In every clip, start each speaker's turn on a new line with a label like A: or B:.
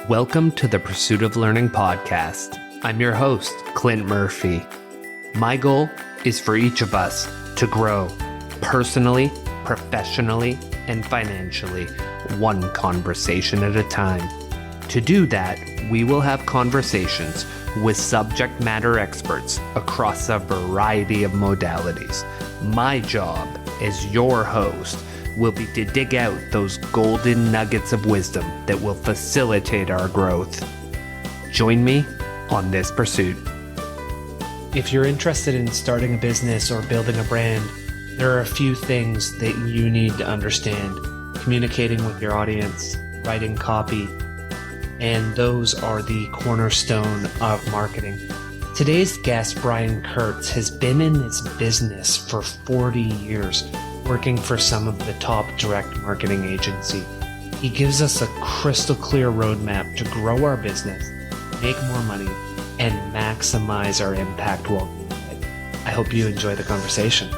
A: Welcome to the Pursuit of Learning podcast. I'm your host, Clint Murphy. My goal is for each of us to grow personally, professionally, and financially, one conversation at a time. To do that, we will have conversations with subject matter experts across a variety of modalities. My job as your host will be to dig out those golden nuggets of wisdom that will facilitate our growth. Join me on this pursuit. If you're interested in starting a business or building a brand, there are a few things that you need to understand. Communicating with your audience, writing copy, and those are the cornerstone of marketing. Today's guest, Brian Kurtz, has been in this business for 40 years, working for some of the top direct marketing agencies. He gives us a crystal clear roadmap to grow our business, make more money, and maximize our impact while doing it. I hope you enjoy the conversation.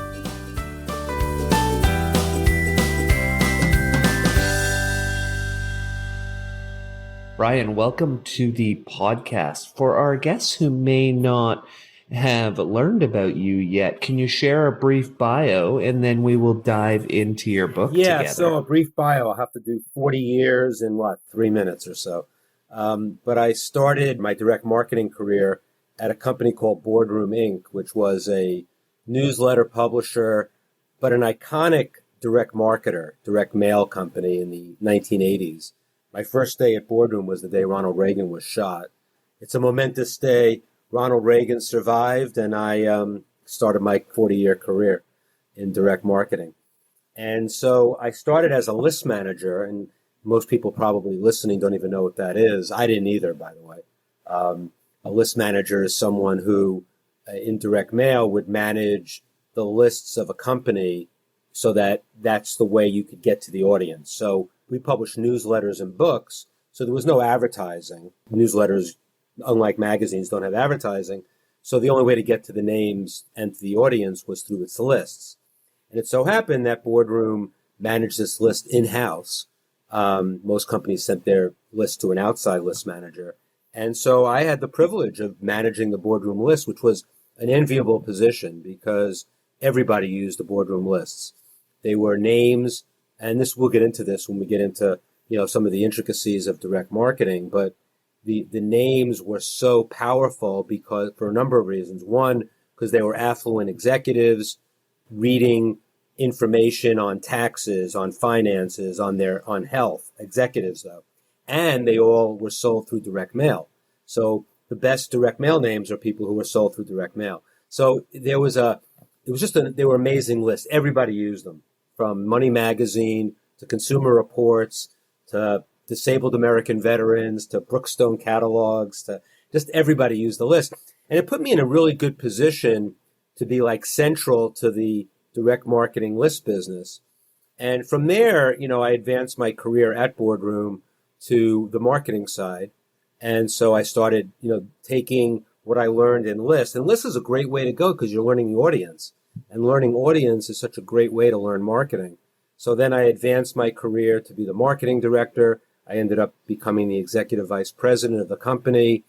A: Brian, welcome to the podcast. For our guests who may not have learned about you yet, can you share a brief bio and then we will dive into your book together?
B: So a brief bio. I'll have to do 40 years in 3 minutes or so. But I started my direct marketing career at a company called Boardroom Inc., which was a newsletter publisher, but an iconic direct marketer, direct mail company in the 1980s. My first day at Boardroom was the day Ronald Reagan was shot. It's a momentous day. Ronald Reagan survived, and I started my 40-year career in direct marketing. And so I started as a list manager, and most people probably listening don't even know what that is. I didn't either, by the way. A list manager is someone who, in direct mail, would manage the lists of a company so that that's the way you could get to the audience. So we published newsletters and books, so there was no advertising. Newsletters, unlike magazines, don't have advertising. So the only way to get to the names and to the audience was through its lists. And it so happened that Boardroom managed this list in-house. Most companies sent their list to an outside list manager. And so I had the privilege of managing the Boardroom list, which was an enviable position because everybody used the Boardroom lists. They were names, and we'll get into this when we get into, some of the intricacies of direct marketing, but the names were so powerful because for a number of reasons. One, because they were affluent executives reading information on taxes, on finances, on health, executives though. And they all were sold through direct mail. So the best direct mail names are people who were sold through direct mail. So they were amazing lists. Everybody used them, from Money Magazine to Consumer Reports to Disabled American Veterans to Brookstone catalogs, to just everybody used the list. And it put me in a really good position to be central to the direct marketing list business. And from there, I advanced my career at Boardroom to the marketing side. And so I started, taking what I learned in list. And list is a great way to go because you're learning the audience. And learning audience is such a great way to learn marketing. So then I advanced my career to be the marketing director. I ended up becoming the executive vice president of the company.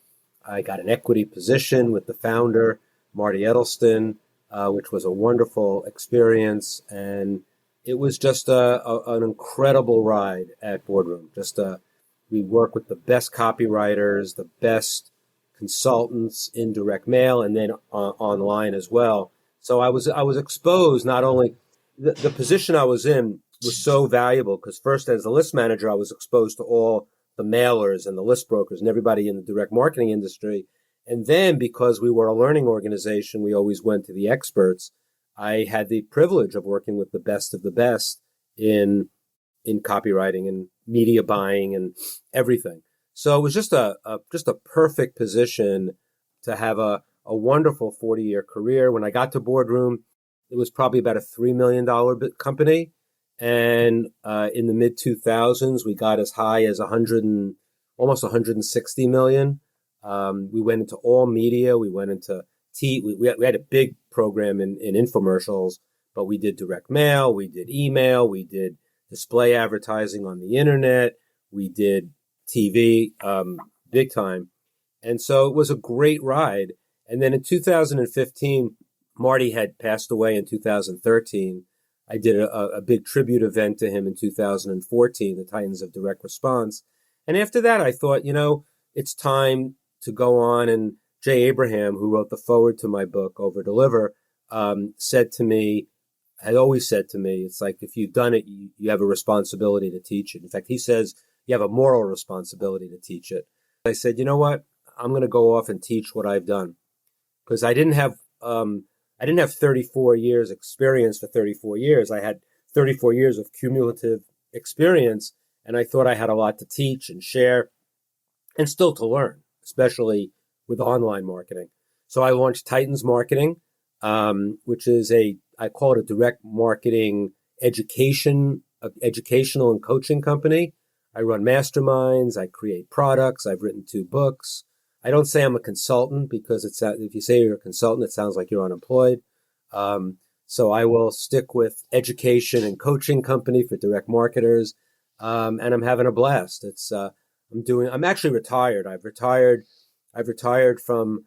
B: I got an equity position with the founder, Marty Edelston, which was a wonderful experience. And it was just an incredible ride at Boardroom. We work with the best copywriters, the best consultants in direct mail, and then online as well. So I was exposed. Not only the position I was in was so valuable because first, as a list manager, I was exposed to all the mailers and the list brokers and everybody in the direct marketing industry. And then because we were a learning organization, we always went to the experts. I had the privilege of working with the best of the best in copywriting and media buying and everything. So it was just a perfect position to have a wonderful 40-year career. When I got to Boardroom, it was probably about a $3 million company. And in the mid-2000s, we got as high as almost 160 million. We went into all media. We went into we had a big program in infomercials, but we did direct mail, we did email, we did display advertising on the internet, we did TV, big time. And so it was a great ride. And then in 2015, Marty had passed away in 2013. I did a big tribute event to him in 2014, the Titans of Direct Response. And after that, I thought, it's time to go on. And Jay Abraham, who wrote the foreword to my book, Overdeliver, had always said to me, it's like, if you've done it, you have a responsibility to teach it. In fact, he says you have a moral responsibility to teach it. I said, you know what? I'm going to go off and teach what I've done, because I didn't have 34 years experience for 34 years. I had 34 years of cumulative experience, and I thought I had a lot to teach and share and still to learn, especially with online marketing. So I launched Titans Marketing, which is I call it a direct marketing educational and coaching company. I run masterminds. I create products. I've written 2 books. I don't say I'm a consultant, because if you say you're a consultant, it sounds like you're unemployed. So I will stick with education and coaching company for direct marketers. And I'm having a blast. I'm actually retired. I've retired from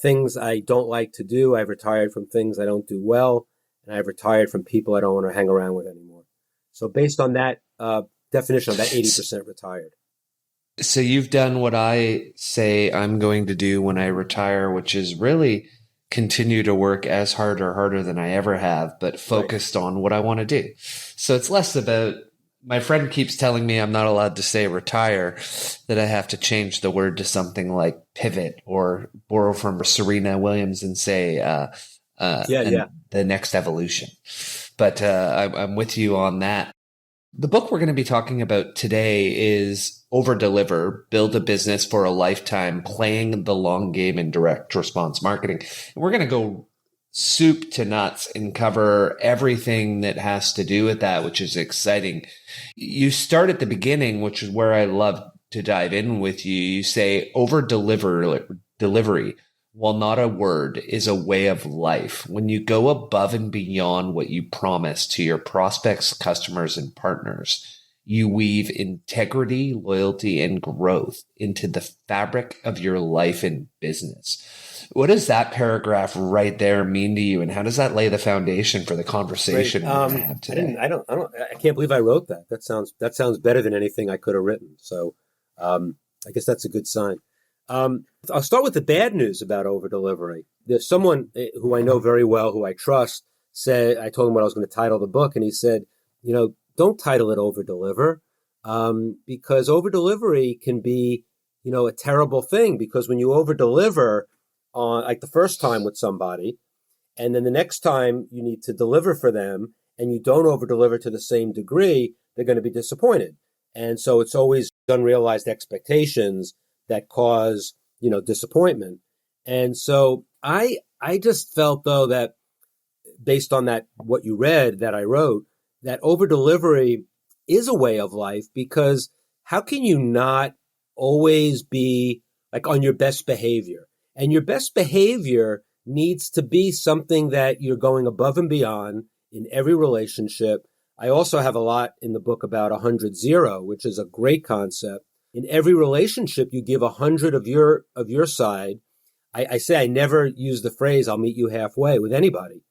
B: things I don't like to do. I've retired from things I don't do well. And I've retired from people I don't want to hang around with anymore. So based on that definition, I'm about 80% retired.
A: So you've done what I say I'm going to do when I retire, which is really continue to work as hard or harder than I ever have, but focused on what I want to do. So it's less about, my friend keeps telling me I'm not allowed to say retire, that I have to change the word to something like pivot, or borrow from Serena Williams and say, the next evolution. But I'm with you on that. The book we're going to be talking about today is Overdeliver, Build a Business for a Lifetime, Playing the Long Game in Direct Response Marketing. And we're going to go soup to nuts and cover everything that has to do with that, which is exciting. You start at the beginning, which is where I love to dive in with you. You say delivery, while not a word, is a way of life. When you go above and beyond what you promise to your prospects, customers, and partners, you weave integrity, loyalty, and growth into the fabric of your life and business. What does that paragraph right there mean to you, and how does that lay the foundation for the conversation we're going to have today?
B: I can't believe I wrote that. That sounds better than anything I could have written. So I guess that's a good sign. I'll start with the bad news about over-delivery. There's someone who I know very well, who I trust, said, I told him what I was going to title the book, and he said, don't title it Over-Deliver, because over-delivery can be, a terrible thing, because when you over-deliver on, like the first time with somebody, and then the next time you need to deliver for them, and you don't over-deliver to the same degree, they're going to be disappointed. And so it's always unrealized expectations that cause, disappointment. And so I just felt, though, that based on that, what you read that I wrote, that over-delivery is a way of life, because how can you not always be like on your best behavior? And your best behavior needs to be something that you're going above and beyond in every relationship. I also have a lot in the book about 100-0, which is a great concept. In every relationship, you give 100 of your side. I say I never use the phrase, I'll meet you halfway with anybody,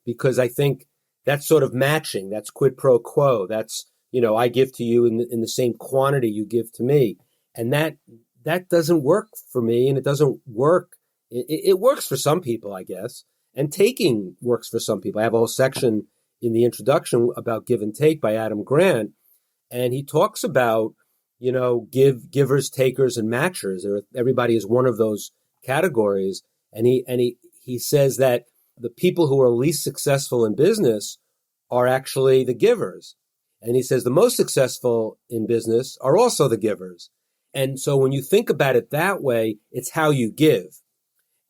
B: because I think that's sort of matching. That's quid pro quo. That's, I give to you in the same quantity you give to me. And that doesn't work for me, and it doesn't work. It works for some people, I guess. And taking works for some people. I have a whole section in the introduction about give and take by Adam Grant. And he talks about, givers, takers, and matchers. Everybody is one of those categories. And he says that the people who are least successful in business are actually the givers. And he says the most successful in business are also the givers. And so when you think about it that way, it's how you give.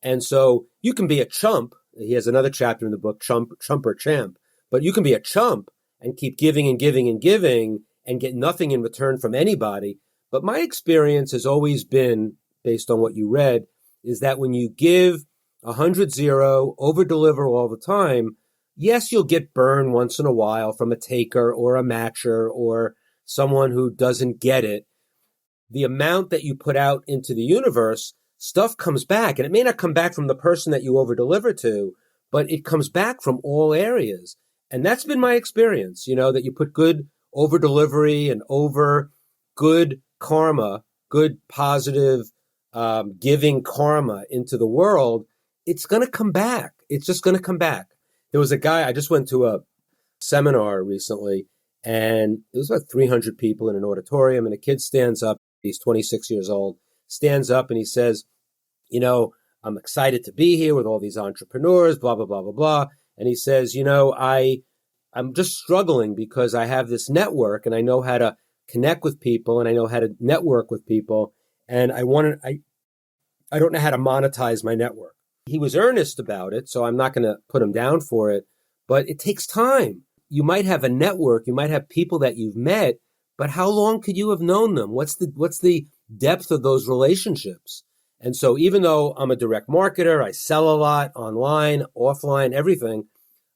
B: And so you can be a chump. He has another chapter in the book, Chump or Champ. But you can be a chump and keep giving and giving and giving and get nothing in return from anybody. But my experience has always been, based on what you read, is that when you give 100-0, over-deliver all the time, yes, you'll get burned once in a while from a taker or a matcher or someone who doesn't get it. the amount that you put out into the universe, stuff comes back. And it may not come back from the person that you over deliver to, but it comes back from all areas. And that's been my experience, that you put good over delivery and over good karma, good positive giving karma into the world, it's going to come back. It's just going to come back. There was a guy, I just went to a seminar recently, and it was about 300 people in an auditorium, and a kid stands up, he's 26 years old, stands up and he says, I'm excited to be here with all these entrepreneurs, blah, blah, blah, blah, blah. And he says, I'm just struggling because I have this network and I know how to connect with people and I know how to network with people. And I don't know how to monetize my network. He was earnest about it, so I'm not going to put him down for it, but it takes time. You might have a network, you might have people that you've met, but how long could you have known them? What's the depth of those relationships? And so even though I'm a direct marketer, I sell a lot online, offline, everything,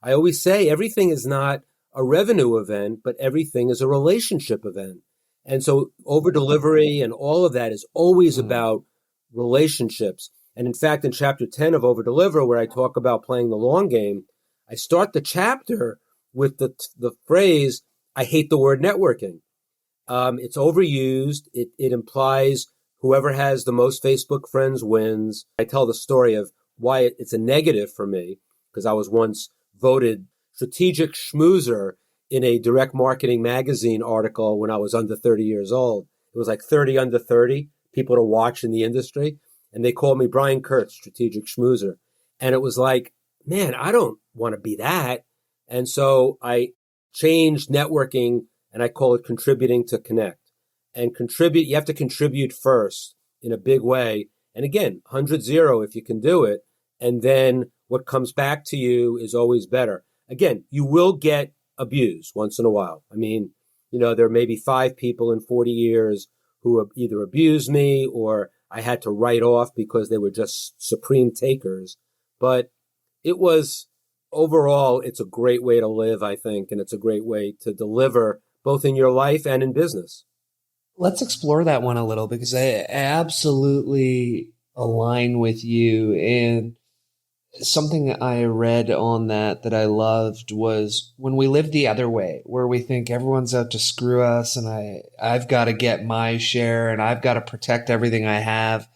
B: I always say everything is not a revenue event, but everything is a relationship event. And so over delivery and all of that is always about relationships. And in fact, in chapter 10 of Overdeliver, where I talk about playing the long game, I start the chapter with the phrase, I hate the word networking. It's overused. It implies whoever has the most Facebook friends wins. I tell the story of why it's a negative for me, because I was once voted strategic schmoozer in a direct marketing magazine article when I was under 30 years old. It was like 30 under 30 people to watch in the industry. And they called me Brian Kurtz, strategic schmoozer. And it was like, man, I don't want to be that. And so I changed networking and I call it contributing to connect. And contribute, you have to contribute first in a big way. And again, 100-0 if you can do it. And then what comes back to you is always better. Again, you will get abused once in a while. I mean, there may be 5 people in 40 years who have either abused me or I had to write off because they were just supreme takers. But it was, overall, it's a great way to live, I think, and it's a great way to deliver both in your life and in business.
A: Let's explore that one a little, because I absolutely align with you. And something I read on that I loved was when we live the other way, where we think everyone's out to screw us and I've got to get my share and I've got to protect everything I have.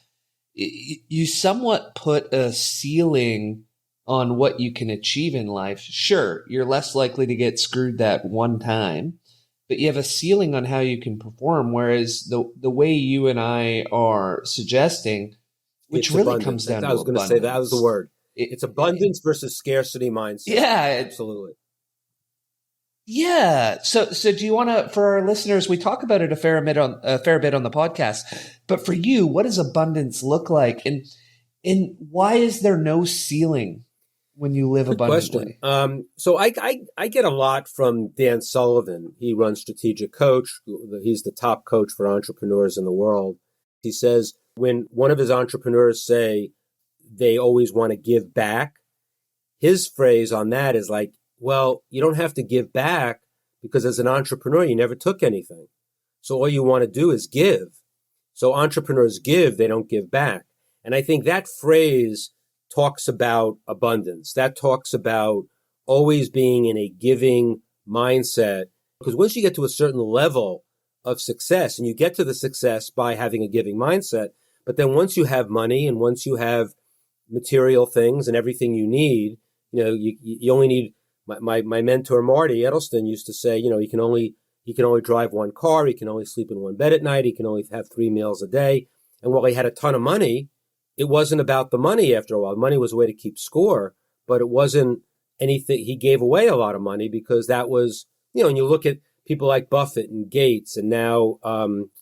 A: You somewhat put a ceiling on what you can achieve in life. Sure, you're less likely to get screwed that one time, but you have a ceiling on how you can perform. Whereas the way you and I are suggesting, which
B: It's
A: really
B: abundance.
A: comes down to
B: I was going to say that was the word. It's abundance versus scarcity mindset.
A: Yeah,
B: absolutely.
A: Yeah. So do you want to, for our listeners, we talk about it a fair bit on the podcast, but for you, what does abundance look like, and why is there no ceiling when you live
B: Good
A: abundantly?
B: question. So I get a lot from Dan Sullivan. He runs Strategic Coach. He's the top coach for entrepreneurs in the world. He says when one of his entrepreneurs say they always want to give back, his phrase on that is like, well, you don't have to give back because as an entrepreneur, you never took anything. So all you want to do is give. So entrepreneurs give, they don't give back. And I think that phrase talks about abundance. That talks about always being in a giving mindset. Because once you get to a certain level of success, and you get to the success by having a giving mindset, but then once you have money and once you have material things and everything you need, you only need, my mentor, Marty Edelston, used to say, he can only drive one car. He can only sleep in one bed at night. He can only have 3 meals a day. And while he had a ton of money, it wasn't about the money after a while. Money was a way to keep score, but it wasn't anything. He gave away a lot of money because that was, and you look at people like Buffett and Gates and now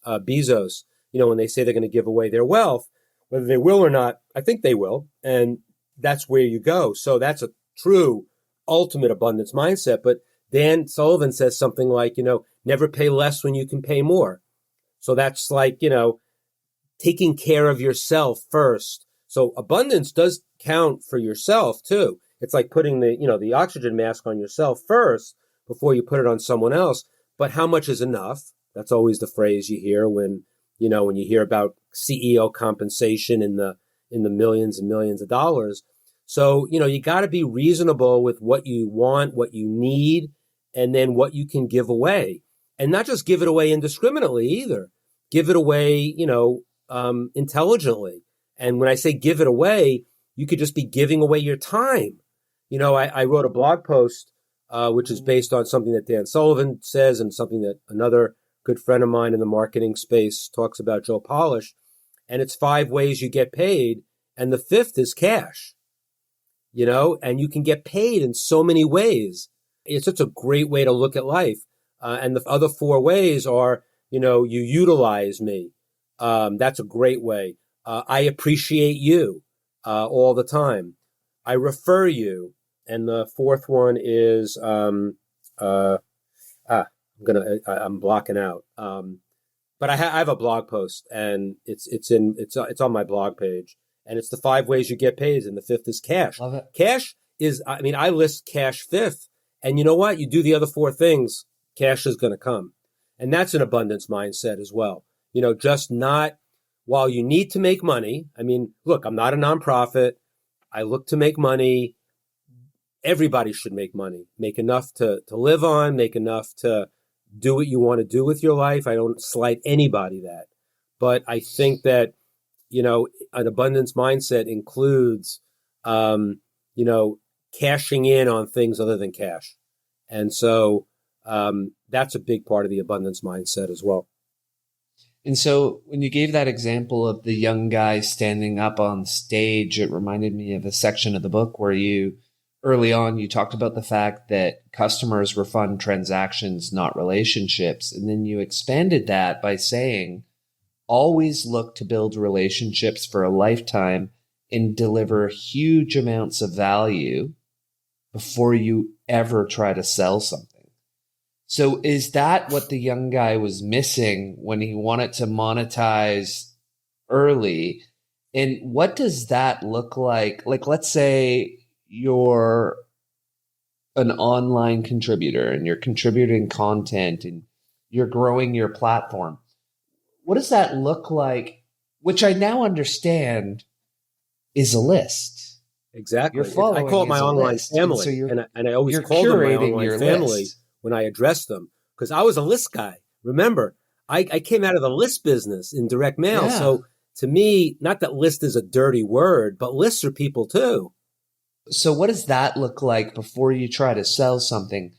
B: Bezos, when they say they're going to give away their wealth, whether they will or not, I think they will. And that's where you go. So that's a true ultimate abundance mindset. But Dan Sullivan says something like, never pay less when you can pay more. So that's like, taking care of yourself first. So abundance does count for yourself too. It's like putting the oxygen mask on yourself first before you put it on someone else. But how much is enough? That's always the phrase you hear when, when you hear about CEO compensation in the millions and millions of dollars. So, you got to be reasonable with what you want, what you need, and then what you can give away. And not just give it away indiscriminately either. Give it away, intelligently. And when I say give it away, you could just be giving away your time. I wrote a blog post, which is based on something that Dan Sullivan says and something that another good friend of mine in the marketing space talks about, Joe Polish. And it's 5 ways you get paid. And the 5th is cash, and you can get paid in so many ways. It's such a great way to look at life. And the other 4 ways are, you utilize me. That's a great way. I appreciate you all the time. I refer you. And the 4th one is I'm blocking out. But I have a blog post, and it's on my blog page, and it's the 5 ways you get paid, and the 5th is cash.
A: Love it.
B: Cash is, I list cash 5th, and you know what? You do the other 4 things, cash is going to come, and that's an abundance mindset as well. Just not while you need to make money. Look, I'm not a nonprofit. I look to make money. Everybody should make money, make enough to live on, make enough to do what you want to do with your life. I don't slight anybody that. But I think that, an abundance mindset includes, cashing in on things other than cash. And so that's a big part of the abundance mindset as well.
A: And so when you gave that example of the young guy standing up on stage, it reminded me of a section of the book where early on, you talked about the fact that customers refund transactions, not relationships. And then you expanded that by saying, always look to build relationships for a lifetime and deliver huge amounts of value before you ever try to sell something. So is that what the young guy was missing when he wanted to monetize early? And what does that look like? Like, let's say you're an online contributor and you're contributing content and you're growing your platform. What does that look like? Which I now understand is a list.
B: Exactly.
A: You're following
B: I call it my online family. And I always call them my online family list when I address them, because I was a list guy. Remember, I came out of the list business in direct mail.
A: Yeah.
B: So to me, not that list is a dirty word, but lists are people too.
A: So what does that look like before you try to sell something?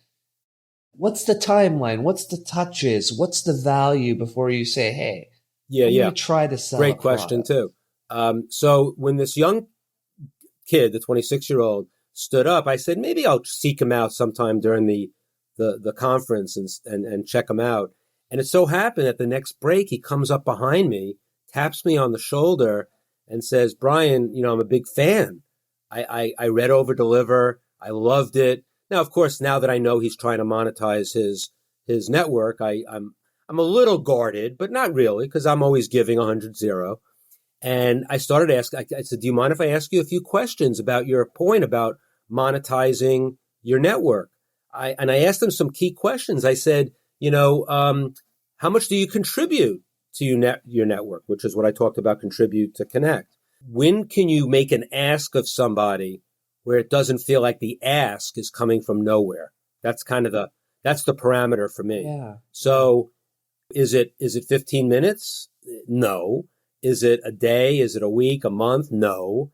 A: What's the timeline? What's the touches? What's the value before you say, hey, let me try to sell
B: Great question too. So when this young kid, the 26-year-old, stood up, I said, maybe I'll seek him out sometime during the conference and check him out. And it so happened at the next break, he comes up behind me, taps me on the shoulder and says, Brian, I'm a big fan. I read Overdeliver. I loved it. Now, of course, now that I know he's trying to monetize his network, I'm a little guarded, but not really, because I'm always giving 100-0. And I started asking, I said, do you mind if I ask you a few questions about your point about monetizing your network? I asked him some key questions. I said, how much do you contribute to your network, which is what I talked about, contribute to connect. When can you make an ask of somebody where it doesn't feel like the ask is coming from nowhere? That's that's the parameter for me.
A: Yeah.
B: So is it 15 minutes? No. Is it a day? Is it a week, a month? No.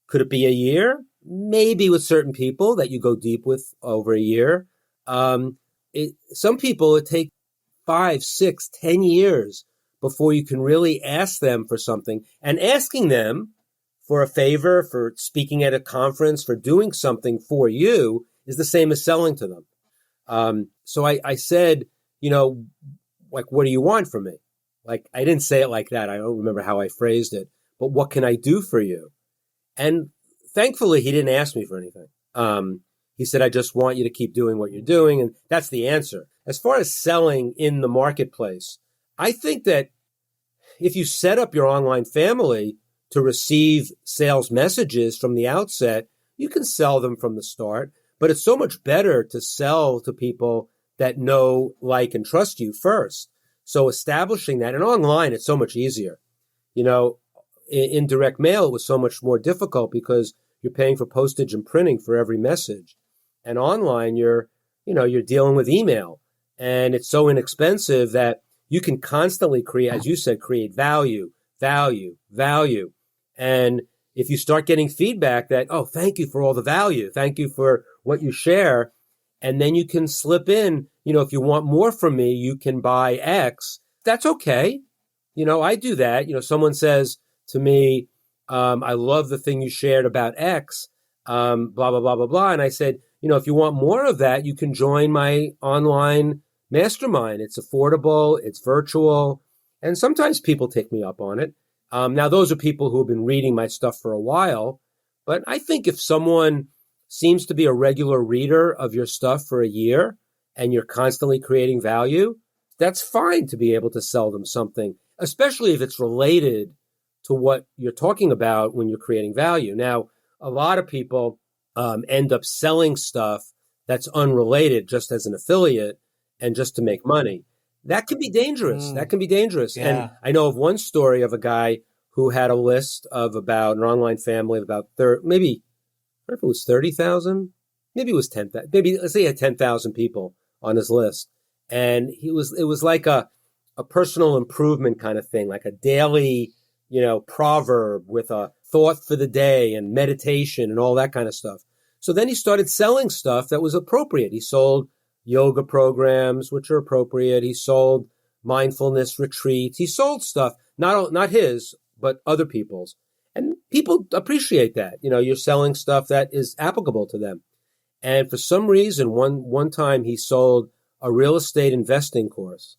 B: Could it be a year? Maybe with certain people that you go deep with over a year. Some people, it takes 5, 6, 10 years before you can really ask them for something. And asking them for a favor, for speaking at a conference, for doing something for you is the same as selling to them. So I said, like, what do you want from me? Like, I didn't say it like that. I don't remember how I phrased it, but what can I do for you? And thankfully, he didn't ask me for anything. He said, I just want you to keep doing what you're doing. And that's the answer. As far as selling in the marketplace, I think that if you set up your online family to receive sales messages from the outset, you can sell them from the start. But it's so much better to sell to people that know, like, and trust you first. So establishing that, and online, it's so much easier. In direct mail, it was so much more difficult because you're paying for postage and printing for every message. And online, you're dealing with email, and it's so inexpensive that you can constantly create, as you said, create value. And if you start getting feedback that, oh, thank you for all the value, thank you for what you share, and then you can slip in, if you want more from me, you can buy X. That's okay. I do that. Someone says to me, I love the thing you shared about X, blah, blah, blah, blah, blah. And I said, if you want more of that, you can join my online mastermind. It's affordable, it's virtual, and sometimes people take me up on it. Now, those are people who have been reading my stuff for a while, but I think if someone seems to be a regular reader of your stuff for a year and you're constantly creating value, that's fine to be able to sell them something, especially if it's related to what you're talking about when you're creating value. Now, a lot of people end up selling stuff that's unrelated just as an affiliate and just to make money. That can be dangerous. That can be dangerous.
A: Yeah.
B: And I know of one story of a guy who had a list of about an online family of about maybe, I don't know if it was 30,000, maybe it was 10,000, maybe let's say he had 10,000 people on his list. And it was like a personal improvement kind of thing, like a daily, proverb with a thought for the day and meditation and all that kind of stuff. So then he started selling stuff that was appropriate. He sold yoga programs, which are appropriate. He sold mindfulness retreats. He sold stuff, not his, but other people's. And people appreciate that. You're selling stuff that is applicable to them. And for some reason, one time he sold a real estate investing course.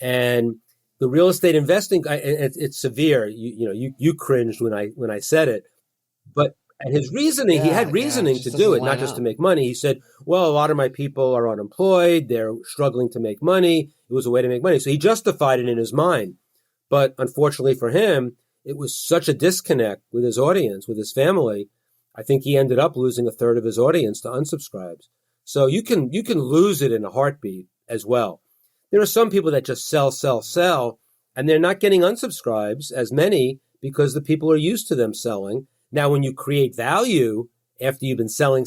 B: And the real estate investing, it's severe. You cringed when I said it. But his reasoning, he had reasoning to do it, not just to make money. He said, well, a lot of my people are unemployed. They're struggling to make money. It was a way to make money. So he justified it in his mind. But unfortunately for him, it was such a disconnect with his audience, with his family. I think he ended up losing a third of his audience to unsubscribes. So you can lose it in a heartbeat as well. There are some people that just sell, and they're not getting unsubscribes as many because the people are used to them selling. Now, when you create value after you've been selling,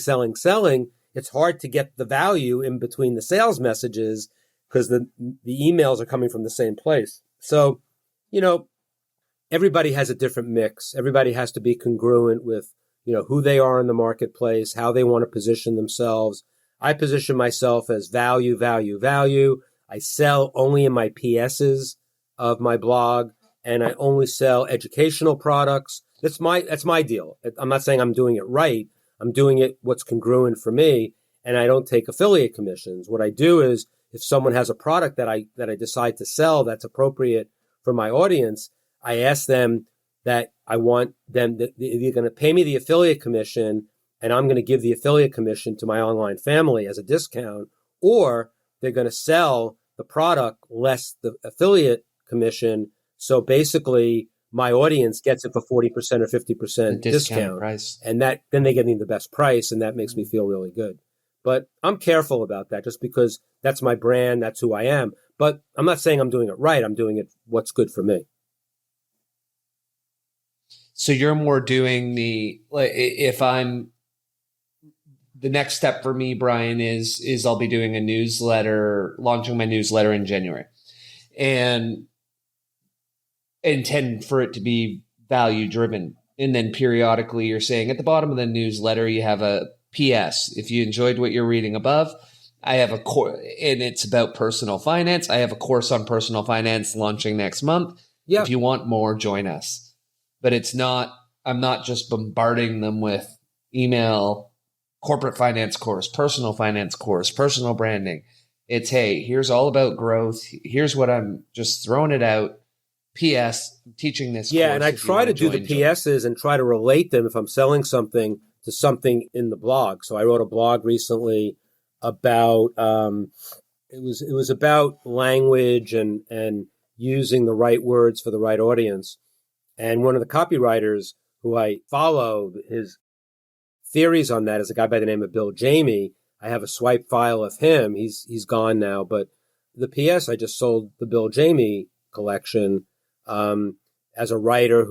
B: it's hard to get the value in between the sales messages because the emails are coming from the same place. So, everybody has a different mix. Everybody has to be congruent with, who they are in the marketplace, how they want to position themselves. I position myself as value. I sell only in my PSs of my blog, and I only sell educational products. That's my deal. I'm not saying I'm doing it right. I'm doing it what's congruent for me, and I don't take affiliate commissions. What I do is if someone has a product that I decide to sell that's appropriate for my audience, I ask them that I want them that they're going to pay me the affiliate commission, and I'm going to give the affiliate commission to my online family as a discount, or they're going to sell the product less the affiliate commission. So basically, my audience gets it for 40% or 50% discount
A: price.
B: And then they get me the best price, and that makes me feel really good. But I'm careful about that just because that's my brand, that's who I am. But I'm not saying I'm doing it right. I'm doing it what's good for me.
A: So you're more doing the next step for me, Brian, is I'll be doing a newsletter, launching my newsletter in January, and intend for it to be value driven. And then periodically you're saying at the bottom of the newsletter, you have a PS. If you enjoyed what you're reading above, I have a course, and it's about personal finance. I have a course on personal finance launching next month.
B: Yeah.
A: If you want more, join us. But I'm not just bombarding them with email, corporate finance course, personal finance course, personal branding. It's, hey, here's all about growth. Here's what I'm just throwing it out. PS, I'm teaching this course.
B: Yeah, and I try to do the PSs and try to relate them if I'm selling something to something in the blog. So I wrote a blog recently about it was about language and using the right words for the right audience. And one of the copywriters who I follow, his theories on that is a guy by the name of Bill Jamie. I have a swipe file of him. He's gone now, but the PS, I just sold the Bill Jamie collection as a writer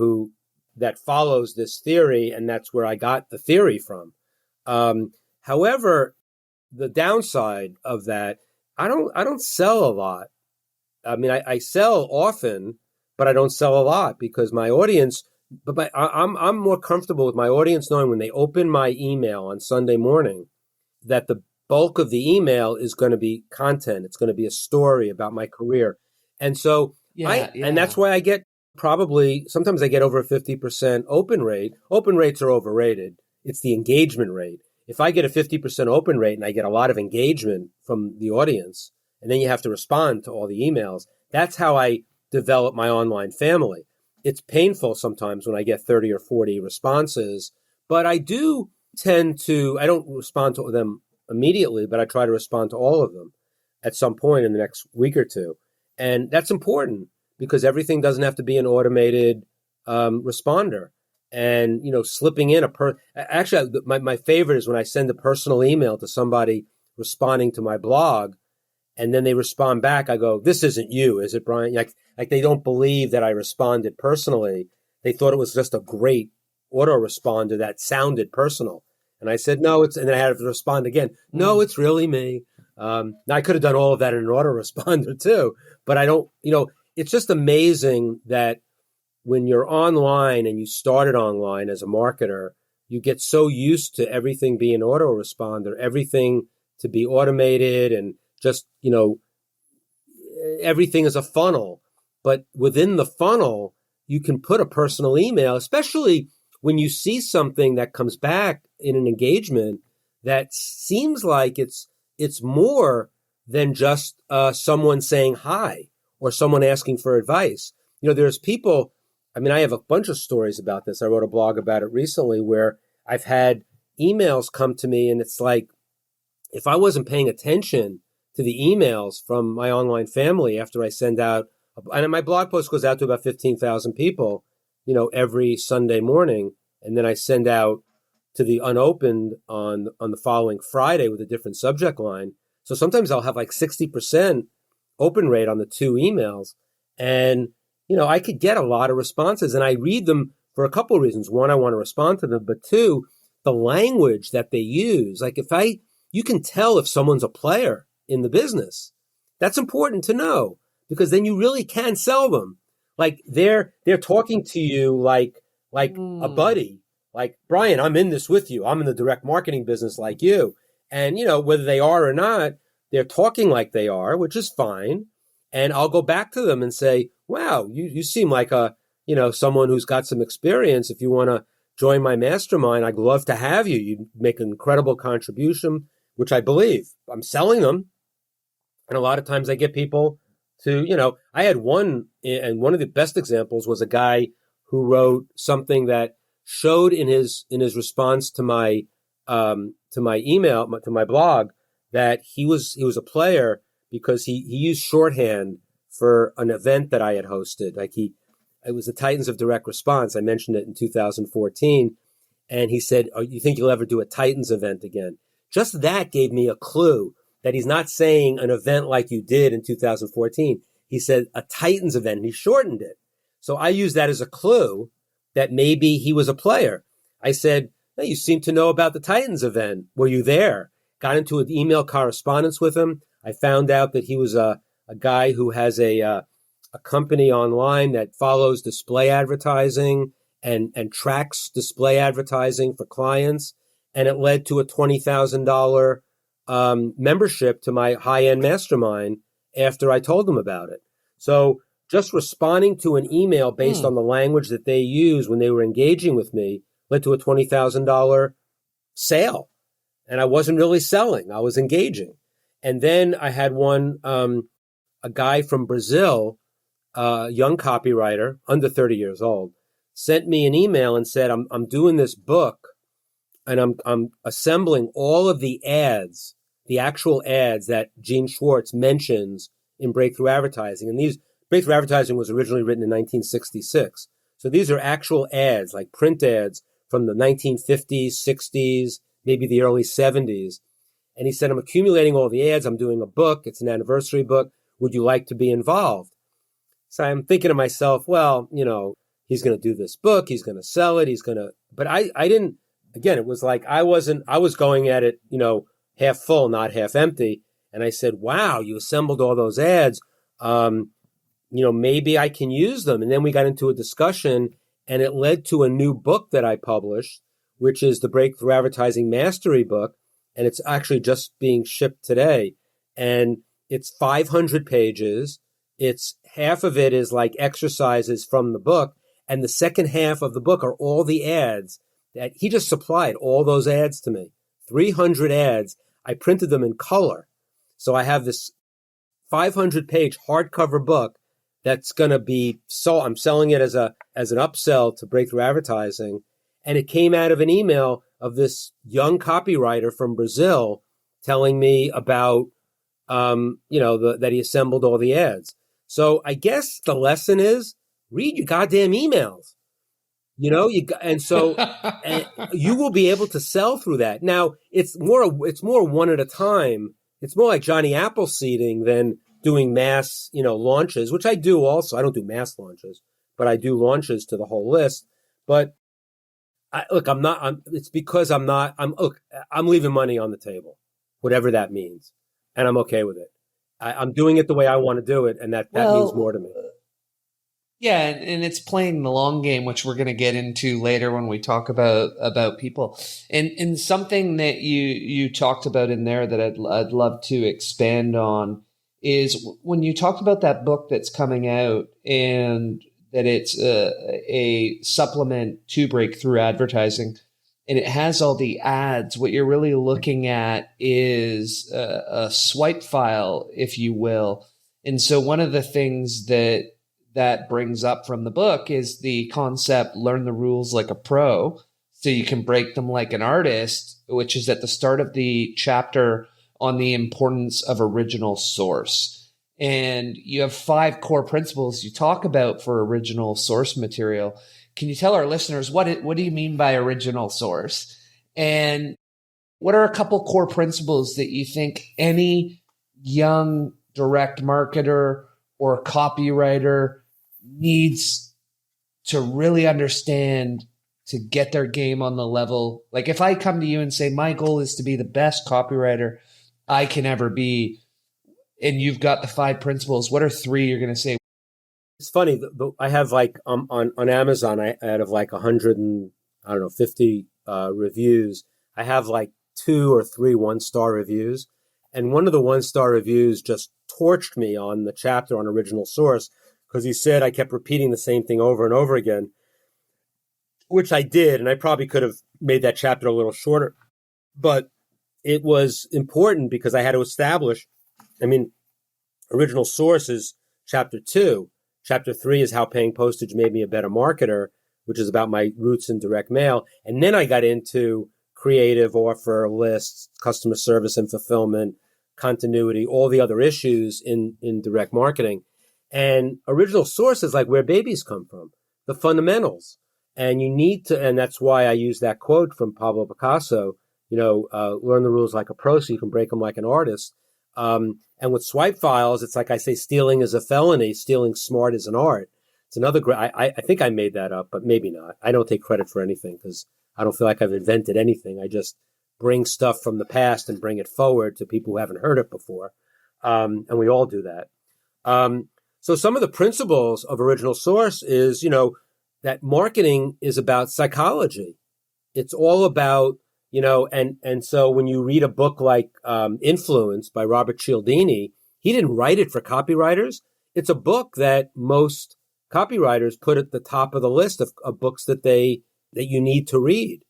B: that follows this theory, and that's where I got the theory from. However, the downside of that, I don't sell a lot. I mean, I sell often, but I don't sell a lot because my audience. But I'm more comfortable with my audience knowing when they open my email on Sunday morning that the bulk of the email is going to be content. It's going to be a story about my career, and so and that's why I get sometimes I get over a 50% open rate. Open rates are overrated. It's the engagement rate. If I get a 50% open rate and I get a lot of engagement from the audience, and then you have to respond to all the emails, that's how I develop my online family. It's painful sometimes when I get 30 or 40 responses, but I do I don't respond to them immediately, but I try to respond to all of them at some point in the next week or two. And that's important because everything doesn't have to be an automated responder. And, slipping in actually, my favorite is when I send a personal email to somebody responding to my blog, and then they respond back. I go, "This isn't you, is it, Brian?" Like they don't believe that I responded personally. They thought it was just a great autoresponder that sounded personal. And I said, "No, and then I had to respond again. No, it's really me." Now I could have done all of that in an autoresponder too, but I don't, it's just amazing that when you're online and you started online as a marketer, you get so used to everything being autoresponder, everything to be automated and just, everything is a funnel. But within the funnel, you can put a personal email, especially when you see something that comes back in an engagement that seems like it's more than just someone saying hi or someone asking for advice. There's people, I have a bunch of stories about this. I wrote a blog about it recently where I've had emails come to me and it's like, if I wasn't paying attention to the emails from my online family after I send out, and my blog post goes out to about 15,000 people, every Sunday morning. And then I send out to the unopened on the following Friday with a different subject line. So sometimes I'll have like 60% open rate on the two emails. And, I could get a lot of responses and I read them for a couple of reasons. One, I want to respond to them, but two, the language that they use. Like you can tell if someone's a player in the business. That's important to know because then you really can sell them. Like they're talking to you like a buddy. Like, Brian, I'm in this with you. I'm in the direct marketing business like you. And, whether they are or not, they're talking like they are, which is fine. And I'll go back to them and say, wow, you seem like someone who's got some experience. If you want to join my mastermind, I'd love to have you. You make an incredible contribution, which I believe. I'm selling them. And a lot of times I get people to, I had one, and one of the best examples was a guy who wrote something that showed in his response to my email, to my blog, that he was a player because he used shorthand for an event that I had hosted. It was the Titans of Direct Response. I mentioned it in 2014. And he said, "Oh, you think you'll ever do a Titans event again?" Just that gave me a clue that he's not saying an event like you did in 2014. He said a Titans event, and he shortened it. So I used that as a clue that maybe he was a player. I said, "Hey, you seem to know about the Titans event. Were you there?" Got into an email correspondence with him. I found out that he was a guy who has a company online that follows display advertising and tracks display advertising for clients. And it led to a $20,000 membership to my high-end mastermind after I told them about it. So just responding to an email based on the language that they use when they were engaging with me led to a $20,000 sale. And I wasn't really selling. I was engaging. And then I had one, a guy from Brazil, a young copywriter, under 30 years old, sent me an email and said, I'm doing this book and I'm assembling all of the ads, the actual ads that Gene Schwartz mentions in Breakthrough Advertising. And these Breakthrough Advertising was originally written in 1966. So these are actual ads, like print ads from the 1950s, 60s, maybe the early 70s. And he said, I'm accumulating all the ads. I'm doing a book. It's an anniversary book. Would you like to be involved? So I'm thinking to myself, well, he's going to do this book. He's going to sell it. But I didn't, again, it was like, I was going at it, half full, not half empty. And I said, wow, you assembled all those ads. Maybe I can use them. And then we got into a discussion, and it led to a new book that I published, which is the Breakthrough Advertising Mastery book. And it's actually just being shipped today. And it's 500 pages. It's half of it is like exercises from the book. And the second half of the book are all the ads that he just supplied, all those ads to me. 300 ads. I printed them in color. So I have this 500-page hardcover book that's going to be sold. I'm selling it as an upsell to Breakthrough Advertising. And it came out of an email of this young copywriter from Brazil telling me about, that he assembled all the ads. So I guess the lesson is read your goddamn emails. And you will be able to sell through that. Now it's more one at a time. It's more like Johnny Appleseeding than doing mass, launches, which I do also. I don't do mass launches, but I do launches to the whole list. But it's because I'm leaving money on the table, whatever that means. And I'm okay with it. I'm doing it the way I want to do it. And that means more to me.
A: Yeah, and it's playing the long game, which we're going to get into later when we talk about people. And something that you talked about in there that I'd love to expand on is when you talked about that book that's coming out and that it's a supplement to Breakthrough Advertising, and it has all the ads. What you're really looking at is a swipe file, if you will. And so one of the things that brings up from the book is the concept, learn the rules like a pro, so you can break them like an artist, which is at the start of the chapter on the importance of original source. And you have 5 core principles you talk about for original source material. Can you tell our listeners what do you mean by original source? And what are a couple core principles that you think any young direct marketer or copywriter needs to really understand to get their game on the level? Like if I come to you and say, my goal is to be the best copywriter I can ever be, and you've got the 5 principles, what are 3 you're going to say?
B: It's funny. I have like on Amazon, out of like 150 reviews, I have like 2 or 3 1-star reviews. And one of the 1-star reviews just torched me on the chapter on original source because he said I kept repeating the same thing over and over again, which I did. And I probably could have made that chapter a little shorter. But it was important because I had to establish, original source is chapter 2. Chapter 3 is how paying postage made me a better marketer, which is about my roots in direct mail. And then I got into creative, offer, lists, customer service and fulfillment, continuity, all the other issues in direct marketing. And original source is like where babies come from, the fundamentals. And you need to, and that's why I use that quote from Pablo Picasso, learn the rules like a pro so you can break them like an artist. And with swipe files, it's like I say, stealing is a felony. Stealing smart is an art. It's another great, I think I made that up, but maybe not. I don't take credit for anything because I don't feel like I've invented anything. I just bring stuff from the past and bring it forward to people who haven't heard it before. And we all do that. So some of the principles of original source is, that marketing is about psychology. It's all about, and so when you read a book like Influence by Robert Cialdini, he didn't write it for copywriters. It's a book that most copywriters put at the top of the list of books that you need to read.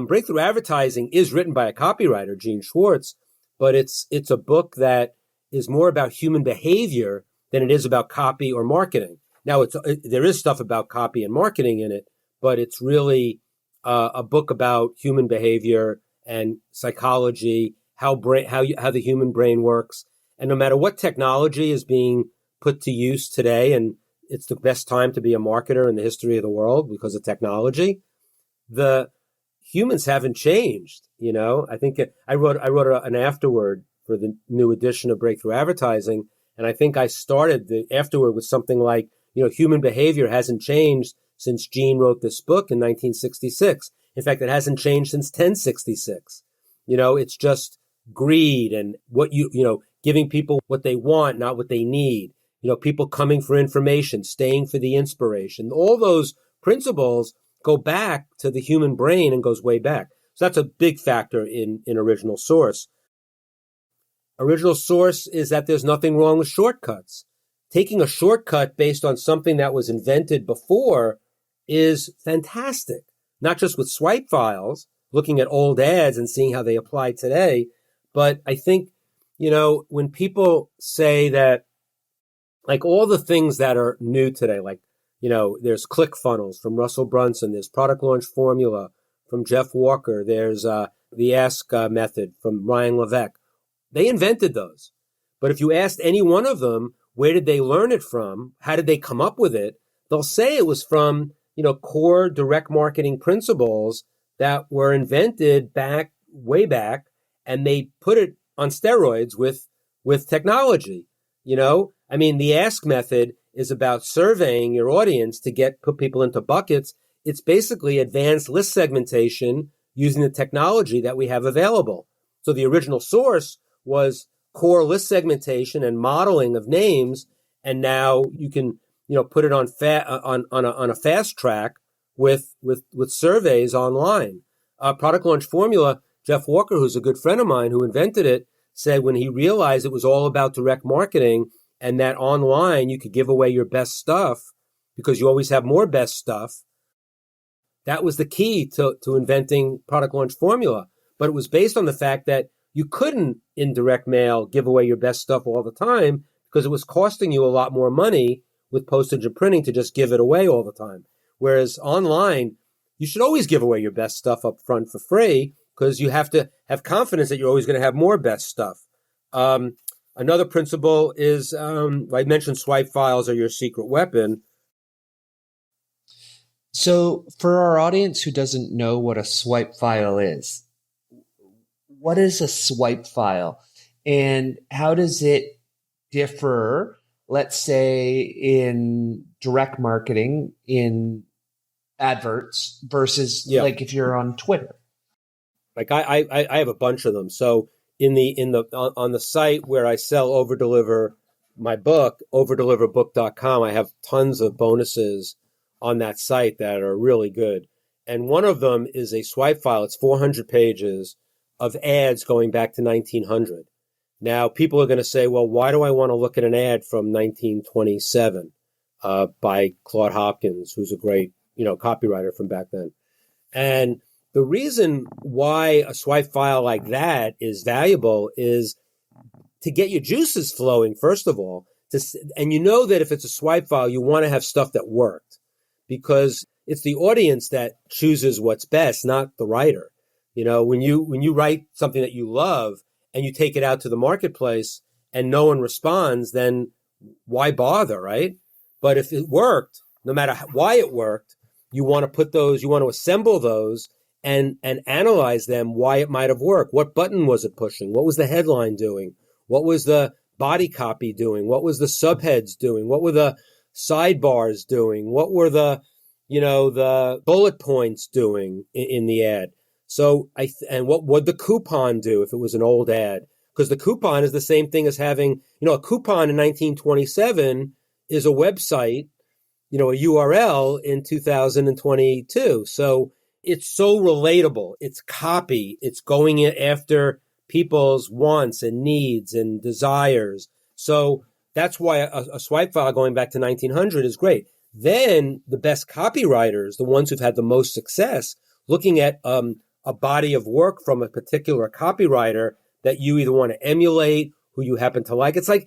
B: Breakthrough Advertising is written by a copywriter, Gene Schwartz, but it's a book that is more about human behavior than it is about copy or marketing. Now, there is stuff about copy and marketing in it, but it's really a book about human behavior and psychology, how the human brain works. And no matter what technology is being put to use today, and it's the best time to be a marketer in the history of the world because of technology, the humans haven't changed. I think I wrote an afterword for the new edition of Breakthrough Advertising, And I think I started afterward with something like, human behavior hasn't changed since Gene wrote this book in 1966. In fact, it hasn't changed since 1066. It's just greed and giving people what they want, not what they need. People coming for information, staying for the inspiration. All those principles go back to the human brain and goes way back. So that's a big factor in original source. Original source is that there's nothing wrong with shortcuts. Taking a shortcut based on something that was invented before is fantastic. Not just with swipe files, looking at old ads and seeing how they apply today, but I think, when people say that, like all the things that are new today, like, there's ClickFunnels from Russell Brunson, there's product launch formula from Jeff Walker, there's the Ask method from Ryan Levesque. They invented those. But if you asked any one of them, where did they learn it from? How did they come up with it? They'll say it was from, core direct marketing principles that were invented way back, and they put it on steroids with technology. The Ask method is about surveying your audience to put people into buckets. It's basically advanced list segmentation using the technology that we have available. So the original source was core list segmentation and modeling of names, and now you can put it on a fast track with surveys online. Product launch formula. Jeff Walker, who's a good friend of mine who invented it, said when he realized it was all about direct marketing and that online you could give away your best stuff because you always have more best stuff. That was the key to inventing product launch formula. But it was based on the fact that you couldn't, in direct mail, give away your best stuff all the time because it was costing you a lot more money with postage and printing to just give it away all the time. Whereas online, you should always give away your best stuff up front for free because you have to have confidence that you're always going to have more best stuff. Another principle is, I mentioned swipe files are your secret weapon.
A: So for our audience who doesn't know what a swipe file is, what is a swipe file and how does it differ, let's say, in direct marketing, in adverts versus like if you're on Twitter?
B: Like I have a bunch of them. So on the site where I sell Overdeliver, my book, overdeliverbook.com, I have tons of bonuses on that site that are really good. And one of them is a swipe file. It's 400 pages of ads going back to 1900. Now, people are going to say, well, why do I want to look at an ad from 1927 by Claude Hopkins, who's a great, copywriter from back then? And the reason why a swipe file like that is valuable is to get your juices flowing, first of all. And that if it's a swipe file, you want to have stuff that worked because it's the audience that chooses what's best, not the writer. When you write something that you love and you take it out to the marketplace and no one responds, then why bother, right? But if it worked, no matter why it worked, you want to assemble those and analyze them, why it might have worked. What button was it pushing? What was the headline doing? What was the body copy doing? What was the subheads doing? What were the sidebars doing? What were the bullet points doing in the ad? So and what would the coupon do if it was an old ad? Because the coupon is the same thing as having, a coupon in 1927 is a website, a URL in 2022. So it's so relatable. It's copy. It's going after people's wants and needs and desires. So that's why a swipe file going back to 1900 is great. Then the best copywriters, the ones who've had the most success, looking at a body of work from a particular copywriter that you either want to emulate, who you happen to like. It's like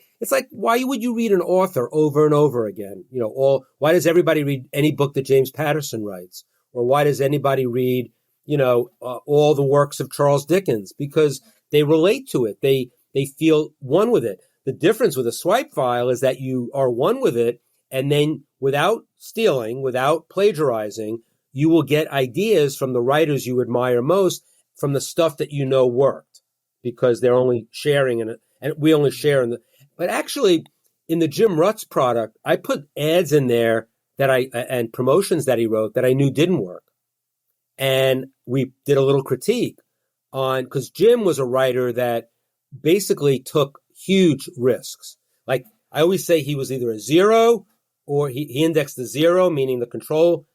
B: why would you read an author over and over again? Why does everybody read any book that James Patterson writes? Or why does anybody read, all the works of Charles Dickens? Because they relate to it. They feel one with it. The difference with a swipe file is that you are one with it, and then without stealing, without plagiarizing, you will get ideas from the writers you admire most from the stuff that worked, because they're only sharing in it, and we only share in the. But actually, in the Jim Rutz product, I put ads in there and promotions that he wrote that I knew didn't work. And we did a little critique because Jim was a writer that basically took huge risks. Like I always say, he was either a zero or he indexed the zero, meaning the control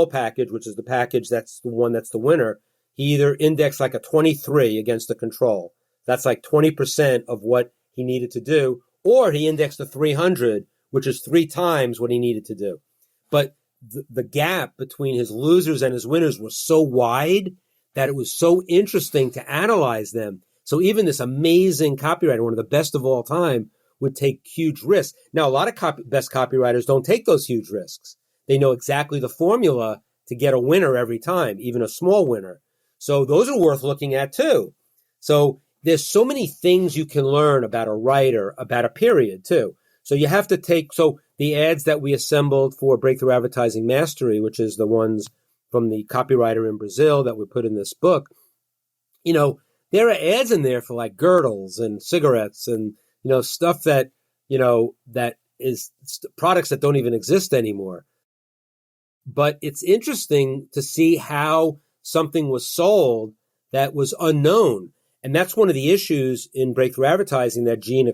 B: package, which is the package that's the one that's the winner. He either indexed like a 23 against the control. That's like 20% of what he needed to do. Or he indexed a 300, which is 3 times what he needed to do. But the gap between his losers and his winners was so wide that it was so interesting to analyze them. So even this amazing copywriter, one of the best of all time, would take huge risks. Now, a lot of best copywriters don't take those huge risks. They know exactly the formula to get a winner every time, even a small winner. So those are worth looking at too. So there's so many things you can learn about a writer, about a period too. So you have to so the ads that we assembled for Breakthrough Advertising Mastery, which is the ones from the copywriter in Brazil that we put in this book, there are ads in there for like girdles and cigarettes and, stuff that, that is products that don't even exist anymore. But it's interesting to see how something was sold that was unknown. And that's one of the issues in breakthrough advertising that Gene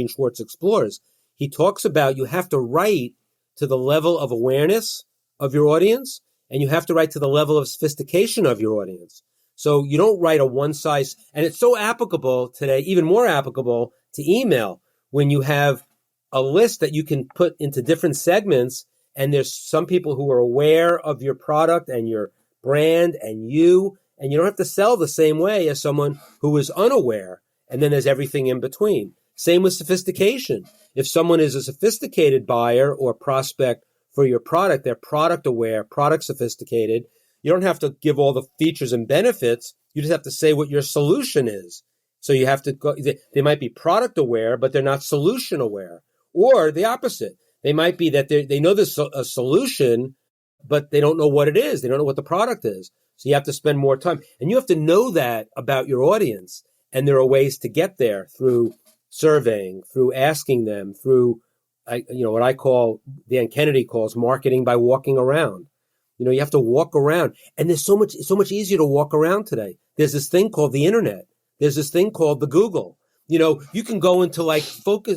B: Schwartz explores. He talks about you have to write to the level of awareness of your audience, and you have to write to the level of sophistication of your audience. So you don't write a one size, and it's so applicable today, even more applicable to email, when you have a list that you can put into different segments, and there's some people who are aware of your product and your brand and you don't have to sell the same way as someone who is unaware. And then there's everything in between. Same with sophistication. If someone is a sophisticated buyer or prospect for your product, they're product aware, product sophisticated. You don't have to give all the features and benefits. You just have to say what your solution is. So you have to go, they might be product aware, but they're not solution aware. Or the opposite. They might be that they know there's a solution, but they don't know what it is. They don't know what the product is. So you have to spend more time. And you have to know that about your audience. And there are ways to get there through surveying, through asking them, through what I call, Dan Kennedy calls marketing by walking around. You have to walk around. And there's so much easier to walk around today. There's this thing called the internet. There's this thing called the Google. You can go into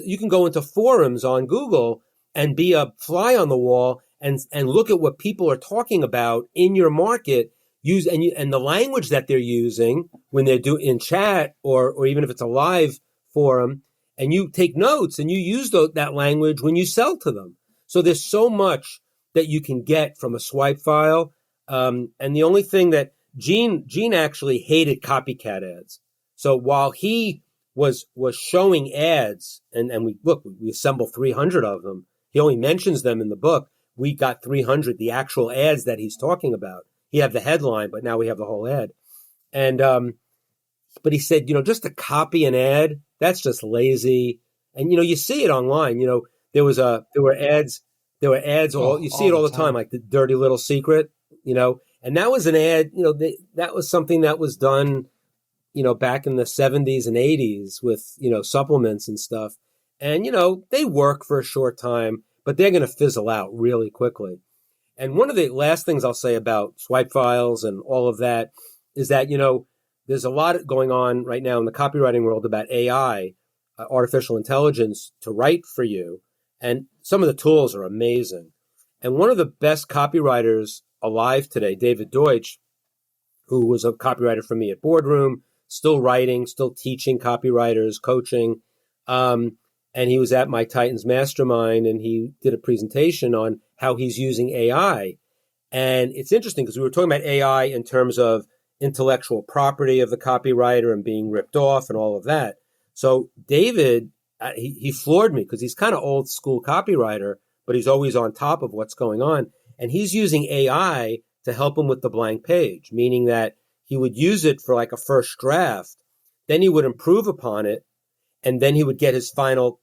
B: you can go into forums on Google and be a fly on the wall and look at what people are talking about in your market, and the language that they're using when they're in chat or even if it's a live forum, and you take notes and you use that language when you sell to them. So there's so much that you can get from a swipe file. And the only thing that Gene actually hated copycat ads. So while he was showing ads and we assembled 300 of them. He only mentions them in the book. We got 300, the actual ads that he's talking about. He had the headline, but now we have the whole ad. And, but he said, just to copy an ad, that's just lazy. And, you see it online, there were ads, you see it all the time, like the dirty little secret, and that was an ad, that was something that was done, back in the 70s and 80s with, supplements and stuff. And, they work for a short time, but they're going to fizzle out really quickly. And one of the last things I'll say about swipe files and all of that is that, there's a lot going on right now in the copywriting world about AI, artificial intelligence, to write for you. And some of the tools are amazing. And one of the best copywriters alive today, David Deutsch, who was a copywriter for me at Boardroom, still writing, still teaching copywriters, coaching. And he was at my Titans Mastermind, and he did a presentation on how he's using AI. And it's interesting because we were talking about AI in terms of intellectual property of the copywriter and being ripped off and all of that. So David, he floored me because he's kind of old school copywriter, but he's always on top of what's going on. And he's using AI to help him with the blank page, meaning that he would use it for like a first draft, then he would improve upon it, and then he would get his final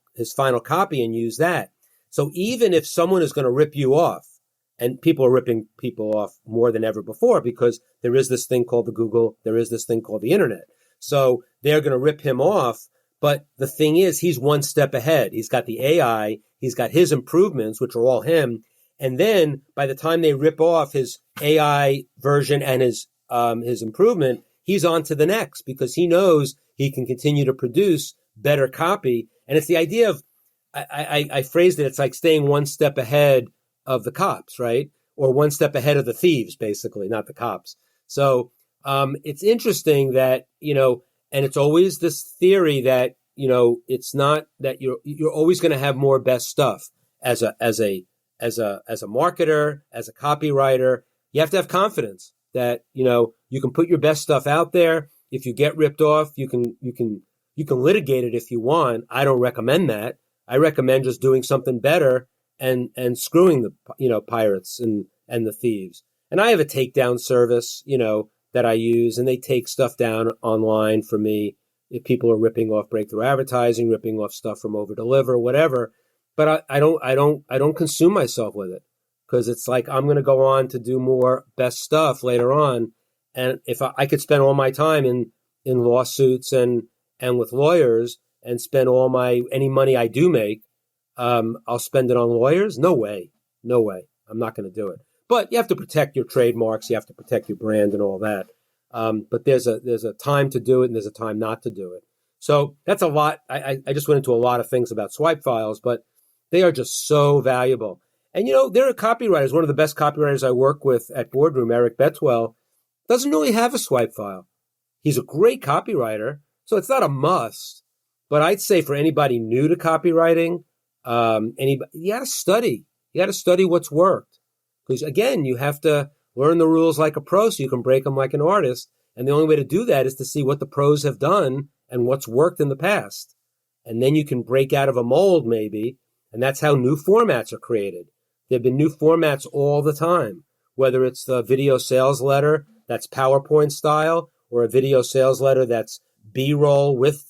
B: copy and use that. So even if someone is going to rip you off, and people are ripping people off more than ever before because there is this thing called the Google, there is this thing called the internet. So they're going to rip him off, But the thing is, he's one step ahead. He's got the AI, he's got his improvements, which are all him. And then by the time they rip off his AI version and his improvement, he's on to the next because he knows he can continue to produce better copy. And it's the idea of, I phrased it, it's like staying one step ahead of the cops, right? Or one step ahead of the thieves, basically, not the cops. So it's interesting that, and it's always this theory that, it's not that you're always going to have more best stuff as a marketer, as a copywriter. You have to have confidence that, you can put your best stuff out there. If you get ripped off, you can litigate it if you want. I don't recommend that. I recommend just doing something better and screwing the, pirates and the thieves. And I have a takedown service, that I use, and they take stuff down online for me if people are ripping off breakthrough advertising, ripping off stuff from Overdeliver, whatever. But I don't consume myself with it because it's like I'm going to go on to do more best stuff later on. And if I could spend all my time in lawsuits and with lawyers and spend any money I do make, I'll spend it on lawyers? No way. I'm not going to do it. But you have to protect your trademarks. You have to protect your brand and all that. But there's a time to do it and there's a time not to do it. So that's a lot. I just went into a lot of things about swipe files, but they are just so valuable. And, there are copywriters. One of the best copywriters I work with at Boardroom, Eric Betwell, doesn't really have a swipe file. He's a great copywriter, so it's not a must. But I'd say for anybody new to copywriting, you got to study. You got to study what's worked. Because again, you have to learn the rules like a pro so you can break them like an artist. And the only way to do that is to see what the pros have done and what's worked in the past. And then you can break out of a mold maybe. And that's how new formats are created. There have been new formats all the time, whether it's the video sales letter that's PowerPoint style or a video sales letter that's B-roll with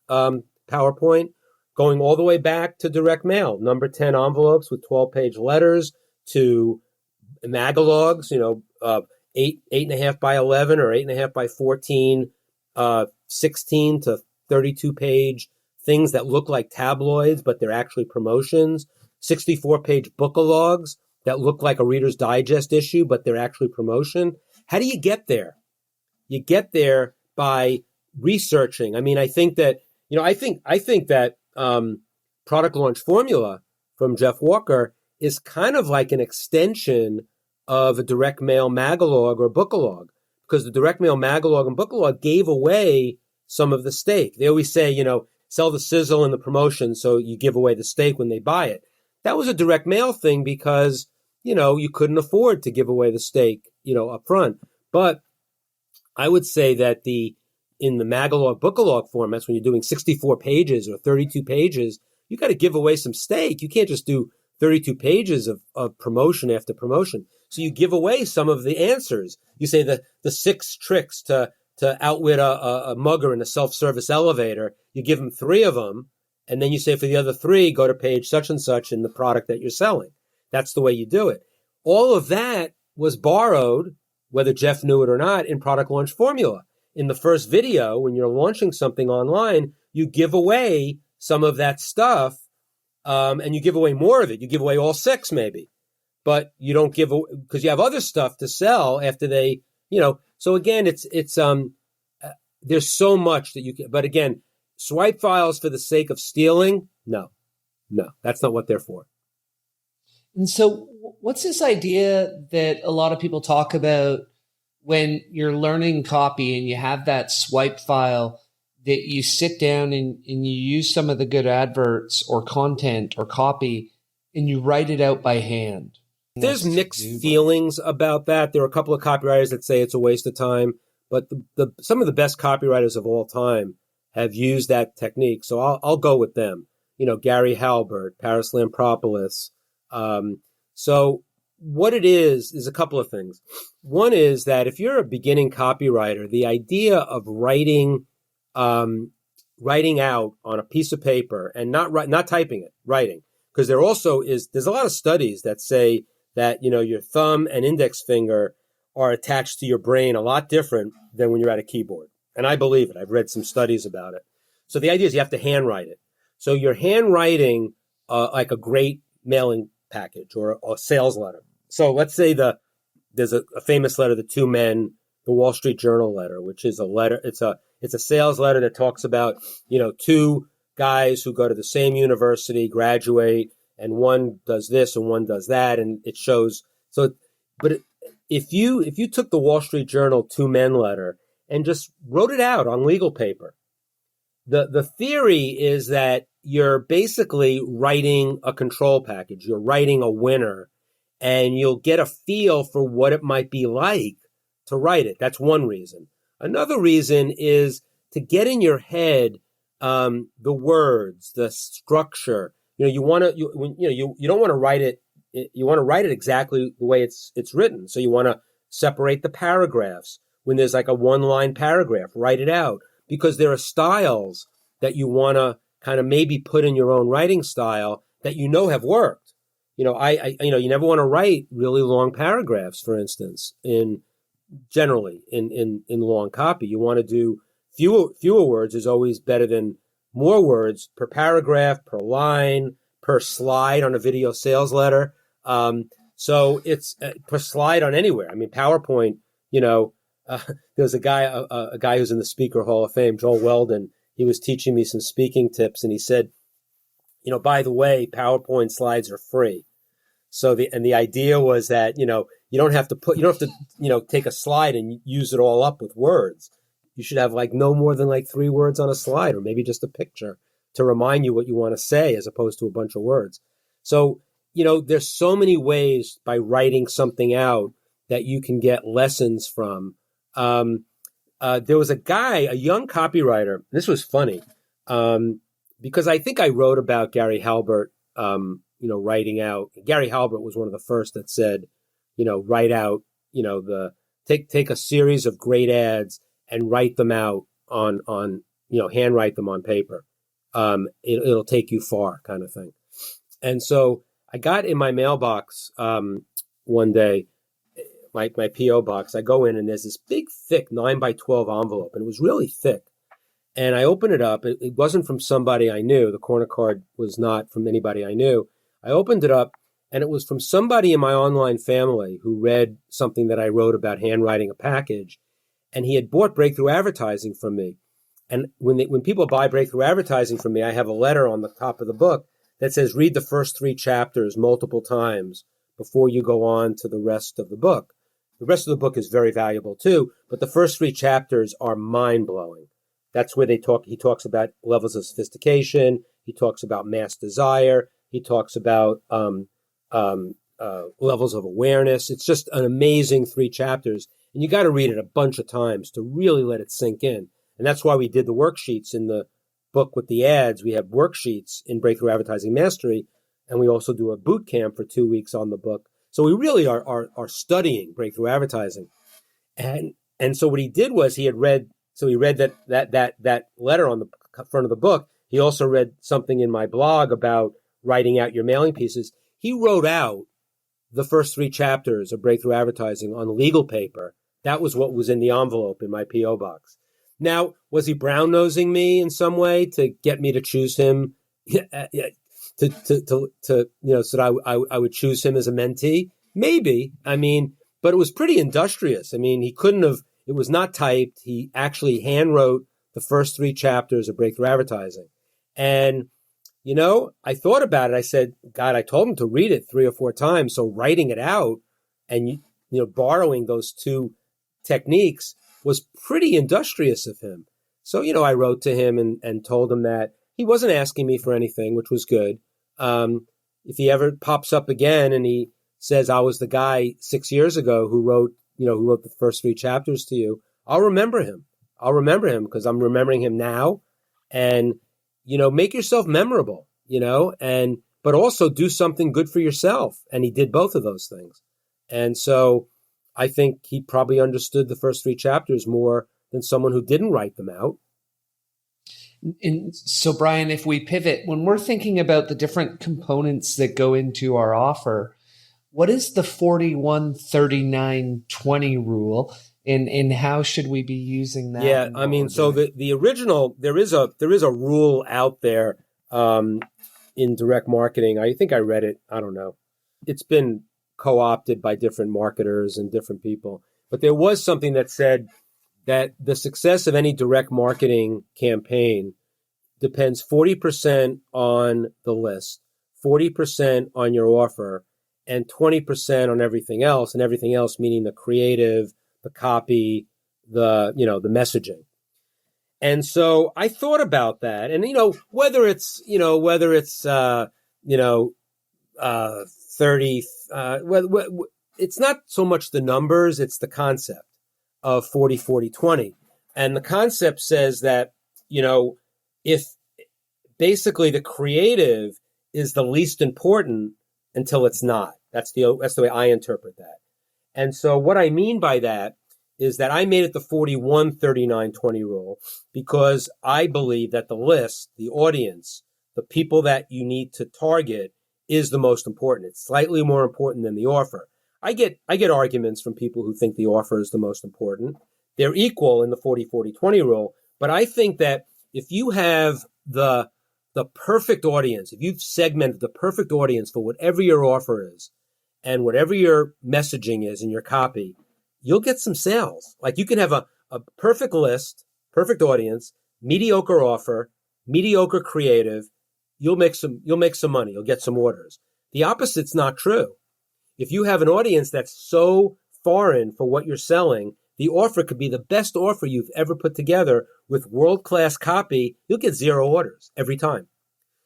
B: PowerPoint, going all the way back to direct mail, number 10 envelopes with 12-page letters to magalogs, 8.5 by 11 or 8.5 by 14, 16 to 32-page things that look like tabloids, but they're actually promotions, 64-page bookalogs that look like a Reader's Digest issue, but they're actually promotion. How do you get there? You get there by researching. I mean, I think that, I think that product launch formula from Jeff Walker is kind of like an extension of a direct mail magalog or bookalog, because the direct mail magalog and bookalog gave away some of the stake. They always say, sell the sizzle and the promotion, so you give away the stake when they buy it. That was a direct mail thing because, you couldn't afford to give away the stake, up front. But I would say that in the magalog bookalog formats, when you're doing 64 pages or 32 pages, you got to give away some stake. You can't just do 32 pages of promotion after promotion. So you give away some of the answers. You say the 6 tricks to outwit a mugger in a self-service elevator. You give them 3 of them, and then you say for the other 3, go to page such and such in the product that you're selling. That's the way you do it. All of that was borrowed, whether Jeff knew it or not, in product launch formula. In the first video, when you're launching something online, you give away some of that stuff, and you give away more of it. You give away all 6 maybe, but you don't give away because you have other stuff to sell after they, So again, it's there's so much that you can. But again, swipe files for the sake of stealing, no, that's not what they're for.
C: And so, what's this idea that a lot of people talk about when you're learning copy and you have that swipe file? That you sit down and you use some of the good adverts or content or copy and you write it out by hand.
B: There's mixed feelings about that. There are a couple of copywriters that say it's a waste of time, but some of the best copywriters of all time have used that technique. So I'll go with them. Gary Halbert, Paris Lampropoulos. So what it is a couple of things. One is that if you're a beginning copywriter, the idea of writing out on a piece of paper and not typing it, writing, because there's a lot of studies that say that, your thumb and index finger are attached to your brain a lot different than when you're at a keyboard. And I believe it. I've read some studies about it. So the idea is you have to handwrite it. So you're handwriting like a great mailing package or a sales letter. So let's say there's a famous letter, the two men, the Wall Street Journal letter, which is a letter. It's a sales letter that talks about, two guys who go to the same university, graduate, and one does this and one does that, and it shows. So, but if you took the Wall Street Journal two men letter and just wrote it out on legal paper, the theory is that you're basically writing a control package. You're writing a winner, and you'll get a feel for what it might be like to write it. That's one reason. Another reason is to get in your head the words, the structure. You don't want to write it. You want to write it exactly the way it's written. So you want to separate the paragraphs. When there's like a one-line paragraph, write it out, because there are styles that you want to kind of maybe put in your own writing style that have worked. You never want to write really long paragraphs, for instance, generally in long copy. You want to do fewer words is always better than more words per paragraph, per line, per slide on a video sales letter. So it's per slide on anywhere. I mean, PowerPoint, there's a guy who's in the Speaker Hall of Fame, Joel Weldon. He was teaching me some speaking tips, and he said, by the way, PowerPoint slides are free. So the idea was that, you don't have to take a slide and use it all up with words. You should have like no more than like 3 words on a slide, or maybe just a picture to remind you what you want to say, as opposed to a bunch of words. So, there's so many ways by writing something out that you can get lessons from. There was a young copywriter. This was funny, because I think I wrote about Gary Halbert, writing out. Gary Halbert was one of the first that said, write out, take a series of great ads and write them out on handwrite them on paper. It'll take you far, kind of thing. And so I got in my mailbox one day, my P.O. box. I go in and there's this big, thick 9x12 envelope, and it was really thick. And I open it up. It wasn't from somebody I knew. The corner card was not from anybody I knew. I opened it up, and it was from somebody in my online family who read something that I wrote about handwriting a package, and he had bought breakthrough advertising from me. And when people buy breakthrough advertising from me, I have a letter on the top of the book that says, read the first 3 chapters multiple times before you go on to the rest of the book. The rest of the book is very valuable too, but the first 3 chapters are mind-blowing. That's where he talks about levels of sophistication. He talks about mass desire. He talks about levels of awareness. It's just an amazing 3 chapters. And you got to read it a bunch of times to really let it sink in. And that's why we did the worksheets in the book with the ads. We have worksheets in Breakthrough Advertising Mastery, and we also do a boot camp for 2 weeks on the book. So we really are studying breakthrough advertising. And so what he did was he read that letter on the front of the book. He also read something in my blog about writing out your mailing pieces. He wrote out the first 3 chapters of breakthrough advertising on legal paper. That was what was in the envelope in my P.O. box. Now, was he brown-nosing me in some way to get me to choose him? So that I would choose him as a mentee? Maybe. I mean, but it was pretty industrious. I mean, it was not typed. He actually hand wrote the first 3 chapters of breakthrough advertising. And, I thought about it. I said, God, I told him to read it 3 or 4 times. So writing it out and, borrowing those 2 techniques was pretty industrious of him. So, I wrote to him and told him that he wasn't asking me for anything, which was good. If he ever pops up again and he says, I was the guy 6 years ago who wrote the first 3 chapters to you, I'll remember him. Because I'm remembering him now. And, make yourself memorable, but also do something good for yourself. And he did both of those things. And so I think he probably understood the first 3 chapters more than someone who didn't write them out.
C: And so, Brian, if we pivot, when we're thinking about the different components that go into our offer, what is the 41-39-20 rule? and how should we be using that?
B: Yeah, I mean, so the original, there is a rule out there in direct marketing. I think I read it. I don't know. It's been co-opted by different marketers and different people. But there was something that said that the success of any direct marketing campaign depends 40% on the list, 40% on your offer, and 20% on everything else, and everything else meaning the creative, the copy, the messaging. And so I thought about that, and whether it's 30, it's not so much the numbers, it's the concept of 40, 40, 20. And the concept says that, if basically the creative is the least important until it's not. That's the way I interpret that. And so what I mean by that is that I made it the 41, 39, 20 rule because I believe that the list, the audience, the people that you need to target is the most important. It's slightly more important than the offer. I get arguments from people who think the offer is the most important. They're equal in the 40, 40, 20 rule. But I think that if you have the perfect audience, if you've segmented the perfect audience for whatever your offer is and whatever your messaging is in your copy, you'll get some sales. Like you can have a perfect list, perfect audience, mediocre offer, mediocre creative. You'll make some money. You'll get some orders. The opposite's not true. If you have an audience that's so foreign for what you're selling, the offer could be the best offer you've ever put together with world-class copy. You'll get 0 orders every time.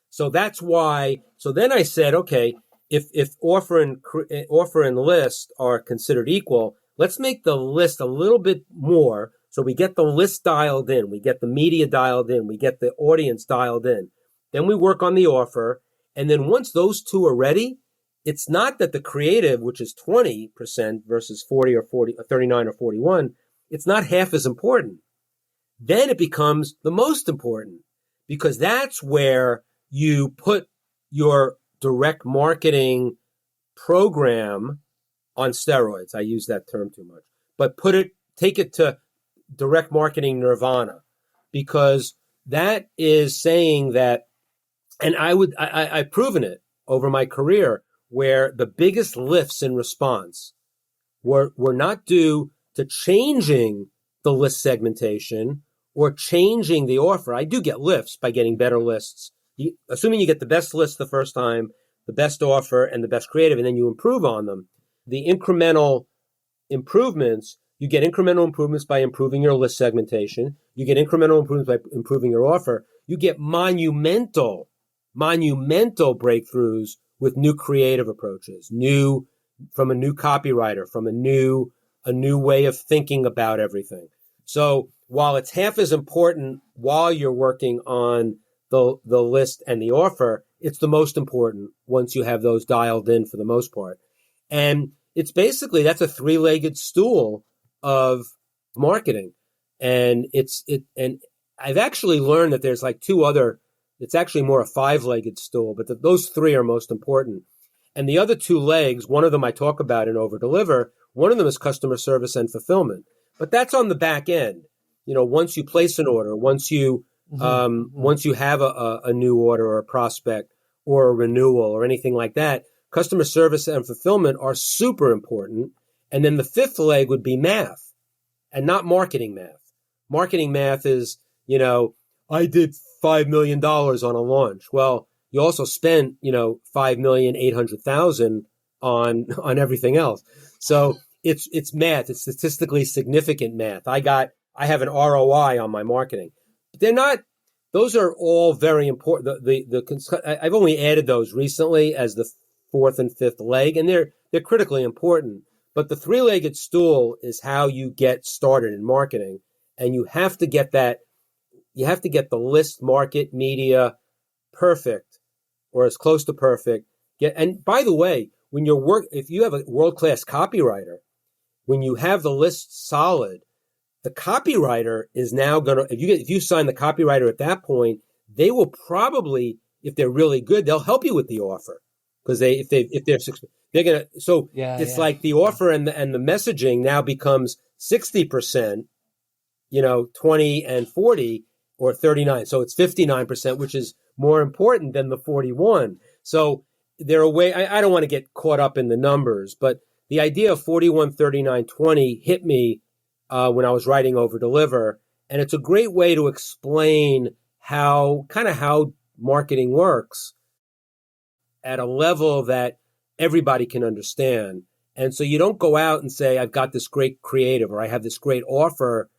B: So that's why. So then I said, okay, if offer and list are considered equal, let's make the list a little bit more. So we get the list dialed in, we get the media dialed in, we get the audience dialed in. Then we work on the offer. And then once those two are ready, it's not that the creative, which is 20% versus 40 or 40 or 39 or 41, it's not half as important. Then it becomes the most important because that's where you put your direct marketing program on steroids. I use that term too much, but take it to direct marketing nirvana, because that is saying that, and I've proven it over my career, where the biggest lifts in response were not due to changing the list segmentation or changing the offer. I do get lifts by getting better lists. Assuming you get the best list the first time, the best offer, and the best creative, and then you improve on them. The incremental improvements, you get incremental improvements by improving your list segmentation. You get incremental improvements by improving your offer. You get monumental breakthroughs with new creative approaches, from a new copywriter, from a new way of thinking about everything. So while it's half as important while you're working on the list and the offer, it's the most important once you have those dialed in for the most part. And it's basically, that's a 3-legged stool of marketing. And and I've actually learned that there's like 2 other, it's actually more a 5-legged stool, but those 3 are most important. And the other 2 legs, one of them I talk about in Overdeliver, one of them is customer service and fulfillment. But that's on the back end. Once you place an order, once you have a new order or a prospect or a renewal or anything like that, customer service and fulfillment are super important. And then the 5th leg would be math, and not marketing math. Marketing math is, I did $5 million on a launch. Well, you also spent, $5,800,000 on everything else. So it's math. It's statistically significant math. I have an ROI on my marketing. They're not. Those are all very important. I've only added those recently as the 4th and 5th leg, and they're critically important. But the 3-legged stool is how you get started in marketing, and you have to get that. You have to get the list, market, media perfect, or as close to perfect. And by the way, if you have a world-class copywriter, when you have the list solid, the copywriter is now going to, if you sign the copywriter at that point, they will probably, if they're really good, they'll help you with the offer, because They're going to, so
C: Yeah,
B: it's
C: yeah.
B: like the offer and the messaging now becomes 60%, 20 and 40 or 39. So it's 59%, which is more important than the 41. So there are I don't want to get caught up in the numbers, but the idea of 41, 39, 20 hit me when I was writing Overdeliver. And it's a great way to explain how marketing works at a level that everybody can understand. And so you don't go out and say, I've got this great creative or I have this great offer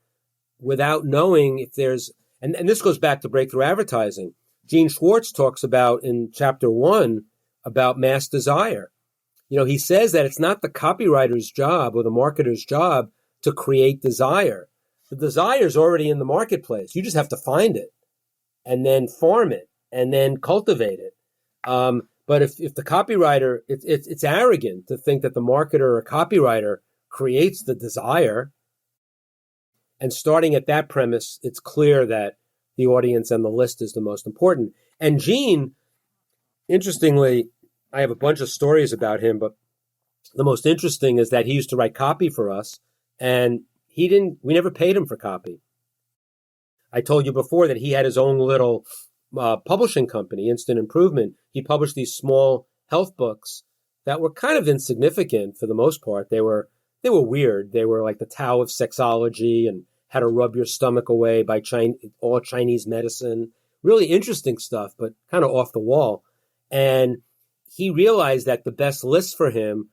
B: without knowing if there's, and this goes back to breakthrough advertising. Gene Schwartz talks about in chapter 1 about mass desire. He says that it's not the copywriter's job or the marketer's job to create desire. The desire is already in the marketplace. You just have to find it and then farm it and then cultivate it. But if the copywriter, it's arrogant to think that the marketer or copywriter creates the desire. And starting at that premise, it's clear that the audience and the list is the most important. And Gene, interestingly, I have a bunch of stories about him, but the most interesting is that he used to write copy for us, and we never paid him for copy. I told you before that he had his own little publishing company, Instant Improvement. He published these small health books that were kind of insignificant for the most part. They were weird. They were like the Tao of Sexology and how to rub your stomach away by all Chinese medicine. Really interesting stuff, but kind of off the wall. And he realized that the best lists for him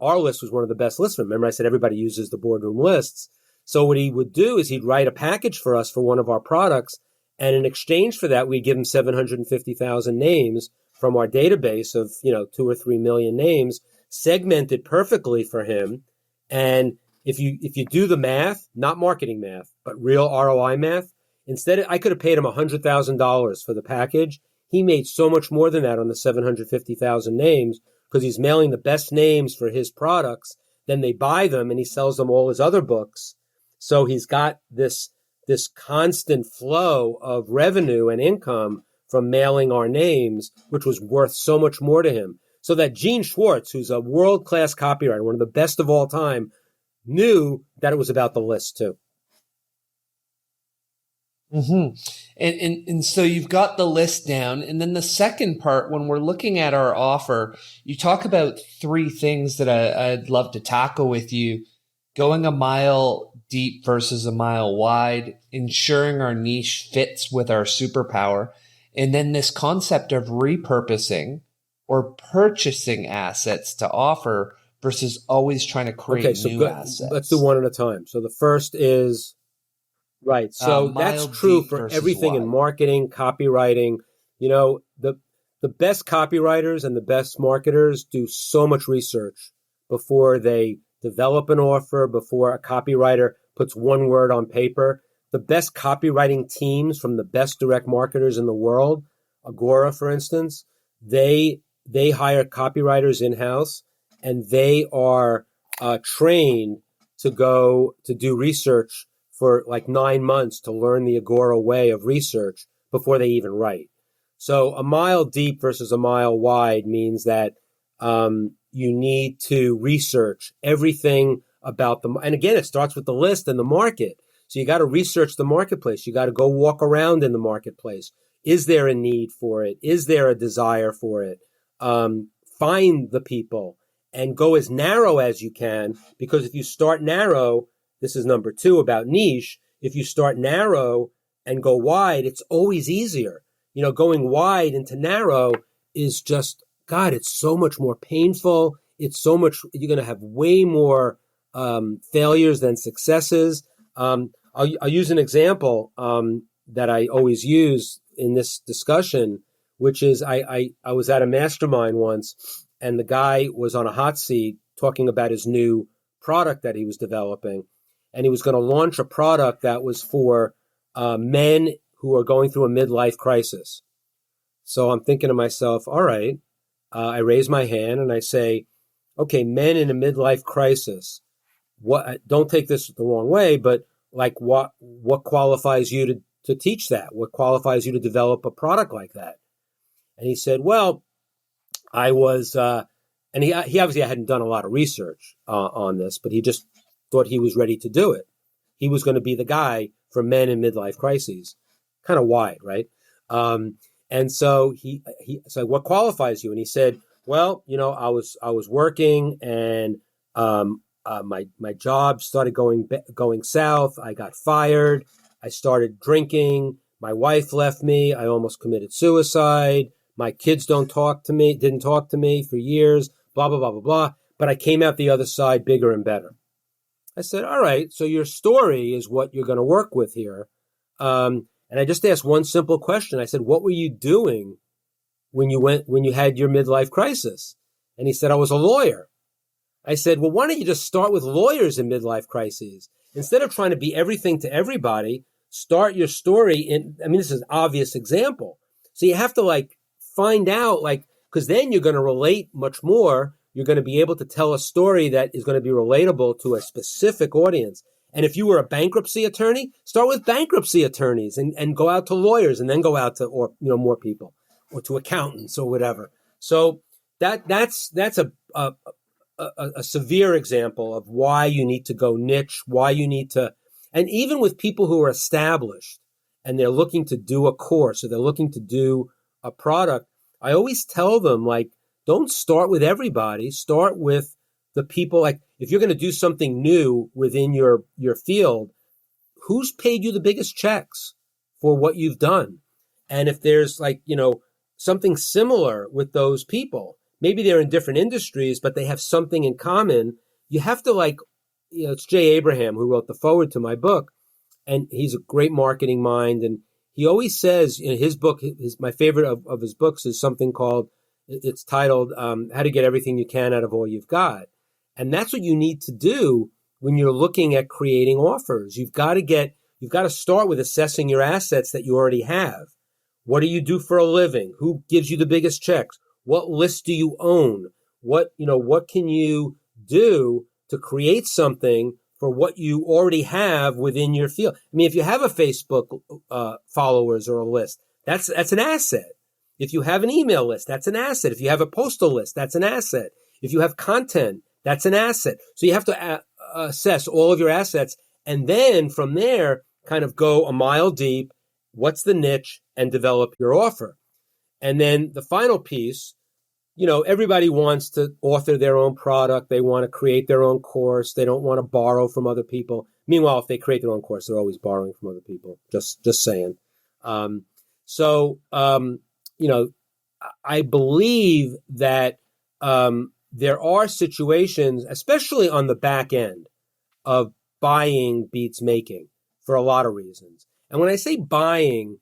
B: our list was one of the best lists for him. Remember I said everybody uses the boardroom lists. So what he would do is he'd write a package for us for one of our products. And in exchange for that, we'd give him 750,000 names from our database of, 2 or 3 million names, segmented perfectly for him. And if you do the math, not marketing math, but real ROI math, I could have paid him $100,000 for the package. He made so much more than that on the 750,000 names because he's mailing the best names for his products. Then they buy them and he sells them all his other books. So he's got this constant flow of revenue and income from mailing our names, which was worth so much more to him. So that Gene Schwartz, who's a world-class copywriter, one of the best of all time, knew that it was about the list too.
C: Mm-hmm. And so you've got the list down. And then the second part, when we're looking at our offer, you talk about 3 things that I'd love to tackle with you: going a mile deep versus a mile wide, ensuring our niche fits with our superpower, and then this concept of repurposing or purchasing assets to offer versus always trying to create new assets.
B: Let's do one at a time. So the first is, right. So that's true for everything in marketing, copywriting. The best copywriters and the best marketers do so much research before they develop an offer, before a copywriter puts one word on paper. The best copywriting teams from the best direct marketers in the world, Agora, for instance, they hire copywriters in-house, and they are trained to go to do research for like 9 months to learn the Agora way of research before they even write. So a mile deep versus a mile wide means that you need to research everything about them. And again, it starts with the list and the market. So you got to research the marketplace. You got to go walk around in the marketplace. Is there a need for it? Is there a desire for it? Find the people and go as narrow as you can, because if you start narrow, this is number 2 about niche. If you start narrow and go wide, it's always easier. Going wide into narrow is just, God, it's so much more painful. It's so much, you're going to have way more failures than successes. I'll use an example that I always use in this discussion, which is I was at a mastermind once, and the guy was on a hot seat talking about his new product that he was developing. And he was going to launch a product that was for men who are going through a midlife crisis. So I'm thinking to myself, all right, I raise my hand and I say, okay, men in a midlife crisis, don't take this the wrong way, but like what qualifies you to teach that? What qualifies you to develop a product like that? And he said, well, I was And he obviously hadn't done a lot of research on this, but he just thought he was ready to do it. He was going to be the guy for men in midlife crises. Kind of wide, right? And so he said, "What qualifies you?" And he said, "Well, I was working, and my job started going south. I got fired. I started drinking. My wife left me. I almost committed suicide. My kids didn't talk to me for years. Blah blah blah blah blah. But I came out the other side bigger and better." I said, "All right, so your story is what you're going to work with here." And I just asked one simple question. I said, "What were you doing when you had your midlife crisis?" And he said, "I was a lawyer." I said, "Well, why don't you just start with lawyers in midlife crises? Instead of trying to be everything to everybody, start your story this is an obvious example. So you have to find out, because then you're going to relate much more. You're going to be able to tell a story that is going to be relatable to a specific audience. And if you were a bankruptcy attorney, start with bankruptcy attorneys and go out to lawyers and then go out to, more people or to accountants or whatever." So that's a severe example of why you need to go niche, why you need to, and even with people who are established and they're looking to do a course or they're looking to do a product, I always tell them, don't start with everybody. Start with the people. If you're going to do something new within your field, who's paid you the biggest checks for what you've done? And if there's something similar with those people, maybe they're in different industries, but they have something in common. You have to it's Jay Abraham who wrote the foreword to my book, and he's a great marketing mind. And he always says in his book, my favorite of his books is something called, it's titled, How to Get Everything You Can Out of All You've Got. And that's what you need to do when you're looking at creating offers. You've got to start with assessing your assets that you already have. What do you do for a living? Who gives you the biggest checks? What list do you own? What can you do to create something for what you already have within your field? If you have a Facebook followers or a list, that's an asset. If you have an email list, that's an asset. If you have a postal list, that's an asset. If you have content, that's an asset. So you have to assess all of your assets, and then from there, kind of go a mile deep. What's the niche, and develop your offer. And then the final piece, everybody wants to author their own product. They want to create their own course. They don't want to borrow from other people. Meanwhile, if they create their own course, they're always borrowing from other people. Just saying. I believe that there are situations, especially on the back end, of buying beats making for a lot of reasons. And when I say buying,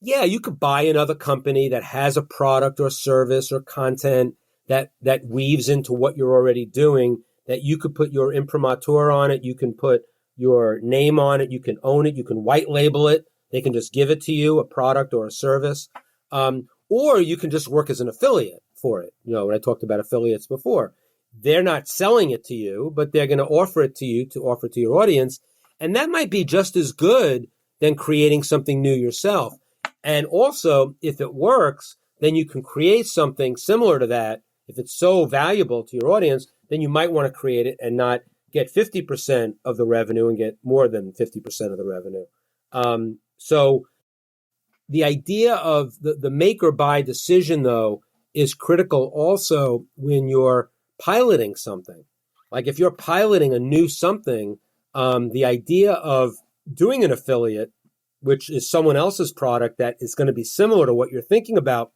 B: yeah, you could buy another company that has a product or service or content that weaves into what you're already doing, that you could put your imprimatur on it. You can put your name on it. You can own it. You can white label it. They can just give it to you, a product or a service. Or you can just work as an affiliate for it. When I talked about affiliates before, they're not selling it to you, but they're going to offer it to you to offer to your audience. And that might be just as good than creating something new yourself. And also, if it works, then you can create something similar to that. If it's so valuable to your audience, then you might want to create it and not get 50% of the revenue and get more than 50% of the revenue. So the idea of the make or buy decision, though, is critical also when you're piloting something. Like if you're piloting a new something, the idea of doing an affiliate, which is someone else's product that is going to be similar to what you're thinking about,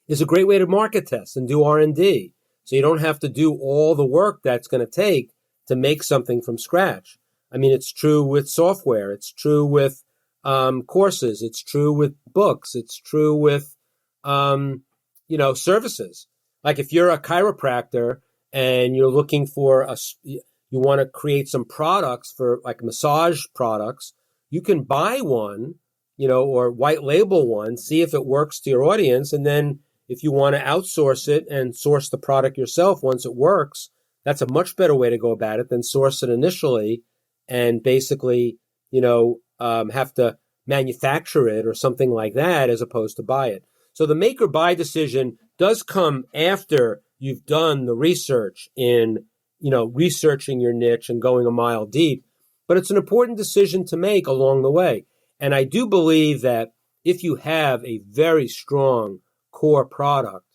B: is a great way to market test and do R&D. So you don't have to do all the work that's going to take to make something from scratch. It's true with software. It's true with courses. It's true with books. It's true with, services. Like if you're a chiropractor and you're looking for you want to create some products for like massage products, you can buy one, or white label one, see if it works to your audience. And then if you want to outsource it and source the product yourself once it works, that's a much better way to go about it than source it initially and basically, have to manufacture it or something like that as opposed to buy it. So the make or buy decision does come after you've done the research in, researching your niche and going a mile deep. But it's an important decision to make along the way. And I do believe that if you have a very strong core product,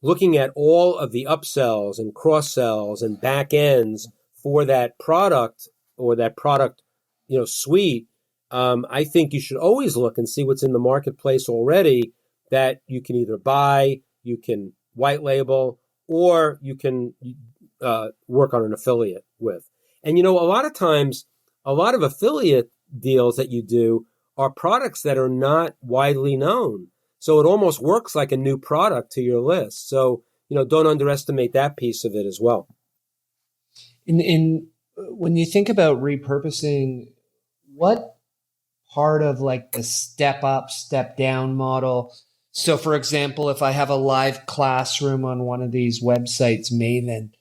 B: looking at all of the upsells and cross sells and back ends for that product or that product, suite, I think you should always look and see what's in the marketplace already that you can either buy, you can white label, or you can work on an affiliate with. And, a lot of times, a lot of affiliate deals that you do are products that are not widely known. So it almost works like a new product to your list. So, don't underestimate that piece of it as well.
C: In when you think about repurposing, what part of like the step up, step down model? So for example, if I have a live classroom on one of these websites, Maven,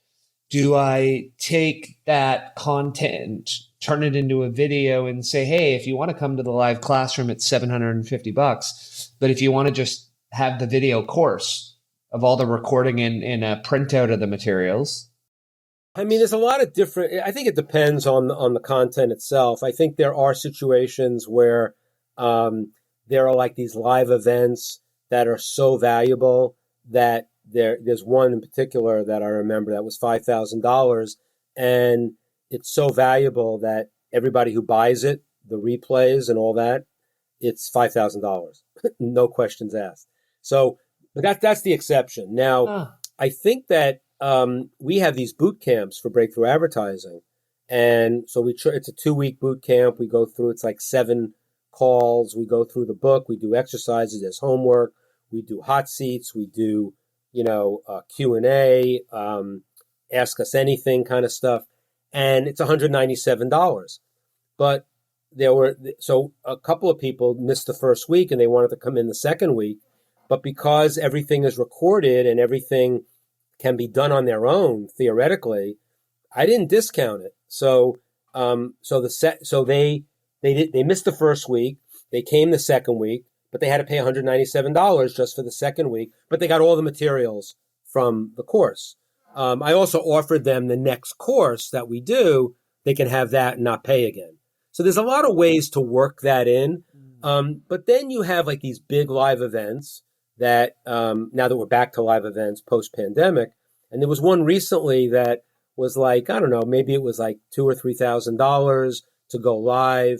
C: do I take that content, turn it into a video and say, hey, if you want to come to the live classroom, it's $750. But if you want to just have the video course of all the recording and a printout of the materials.
B: I mean, there's a lot of different, I think it depends on the content itself. I think there are situations where there are like these live events that are so valuable that there's one in particular that I remember that was $5,000, and it's so valuable that everybody who buys it, the replays and all that, it's $5,000, no questions asked. So, but that's the exception. Now, I think that we have these boot camps for breakthrough advertising, and so it's a 2-week boot camp. We go through, it's like 7 calls. We go through the book. We do exercises. There's homework. We do hot seats. We do Q&A, ask us anything kind of stuff. And it's $197. But so a couple of people missed the first week and they wanted to come in the second week. But because everything is recorded and everything can be done on their own, theoretically, I didn't discount it. So they missed the first week. They came the second week, but they had to pay $197 just for the second week. But they got all the materials from the course. I also offered them the next course that we do. They can have that and not pay again. So there's a lot of ways to work that in. But then you have like these big live events that now that we're back to live events post-pandemic. And there was one recently that was like, I don't know, maybe it was like $2,000 or $3,000 to go live.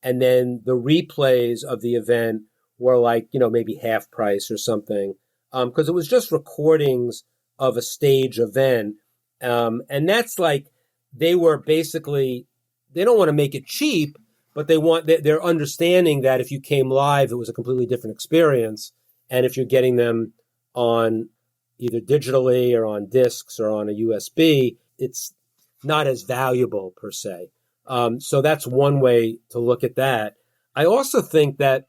B: And then the replays of the event were like, maybe half price or something. Because it was just recordings of a stage event. And that's like, they were basically, they don't want to make it cheap, but they're understanding that if you came live, it was a completely different experience. And if you're getting them on either digitally or on discs or on a USB, it's not as valuable per se. So that's one way to look at that. I also think that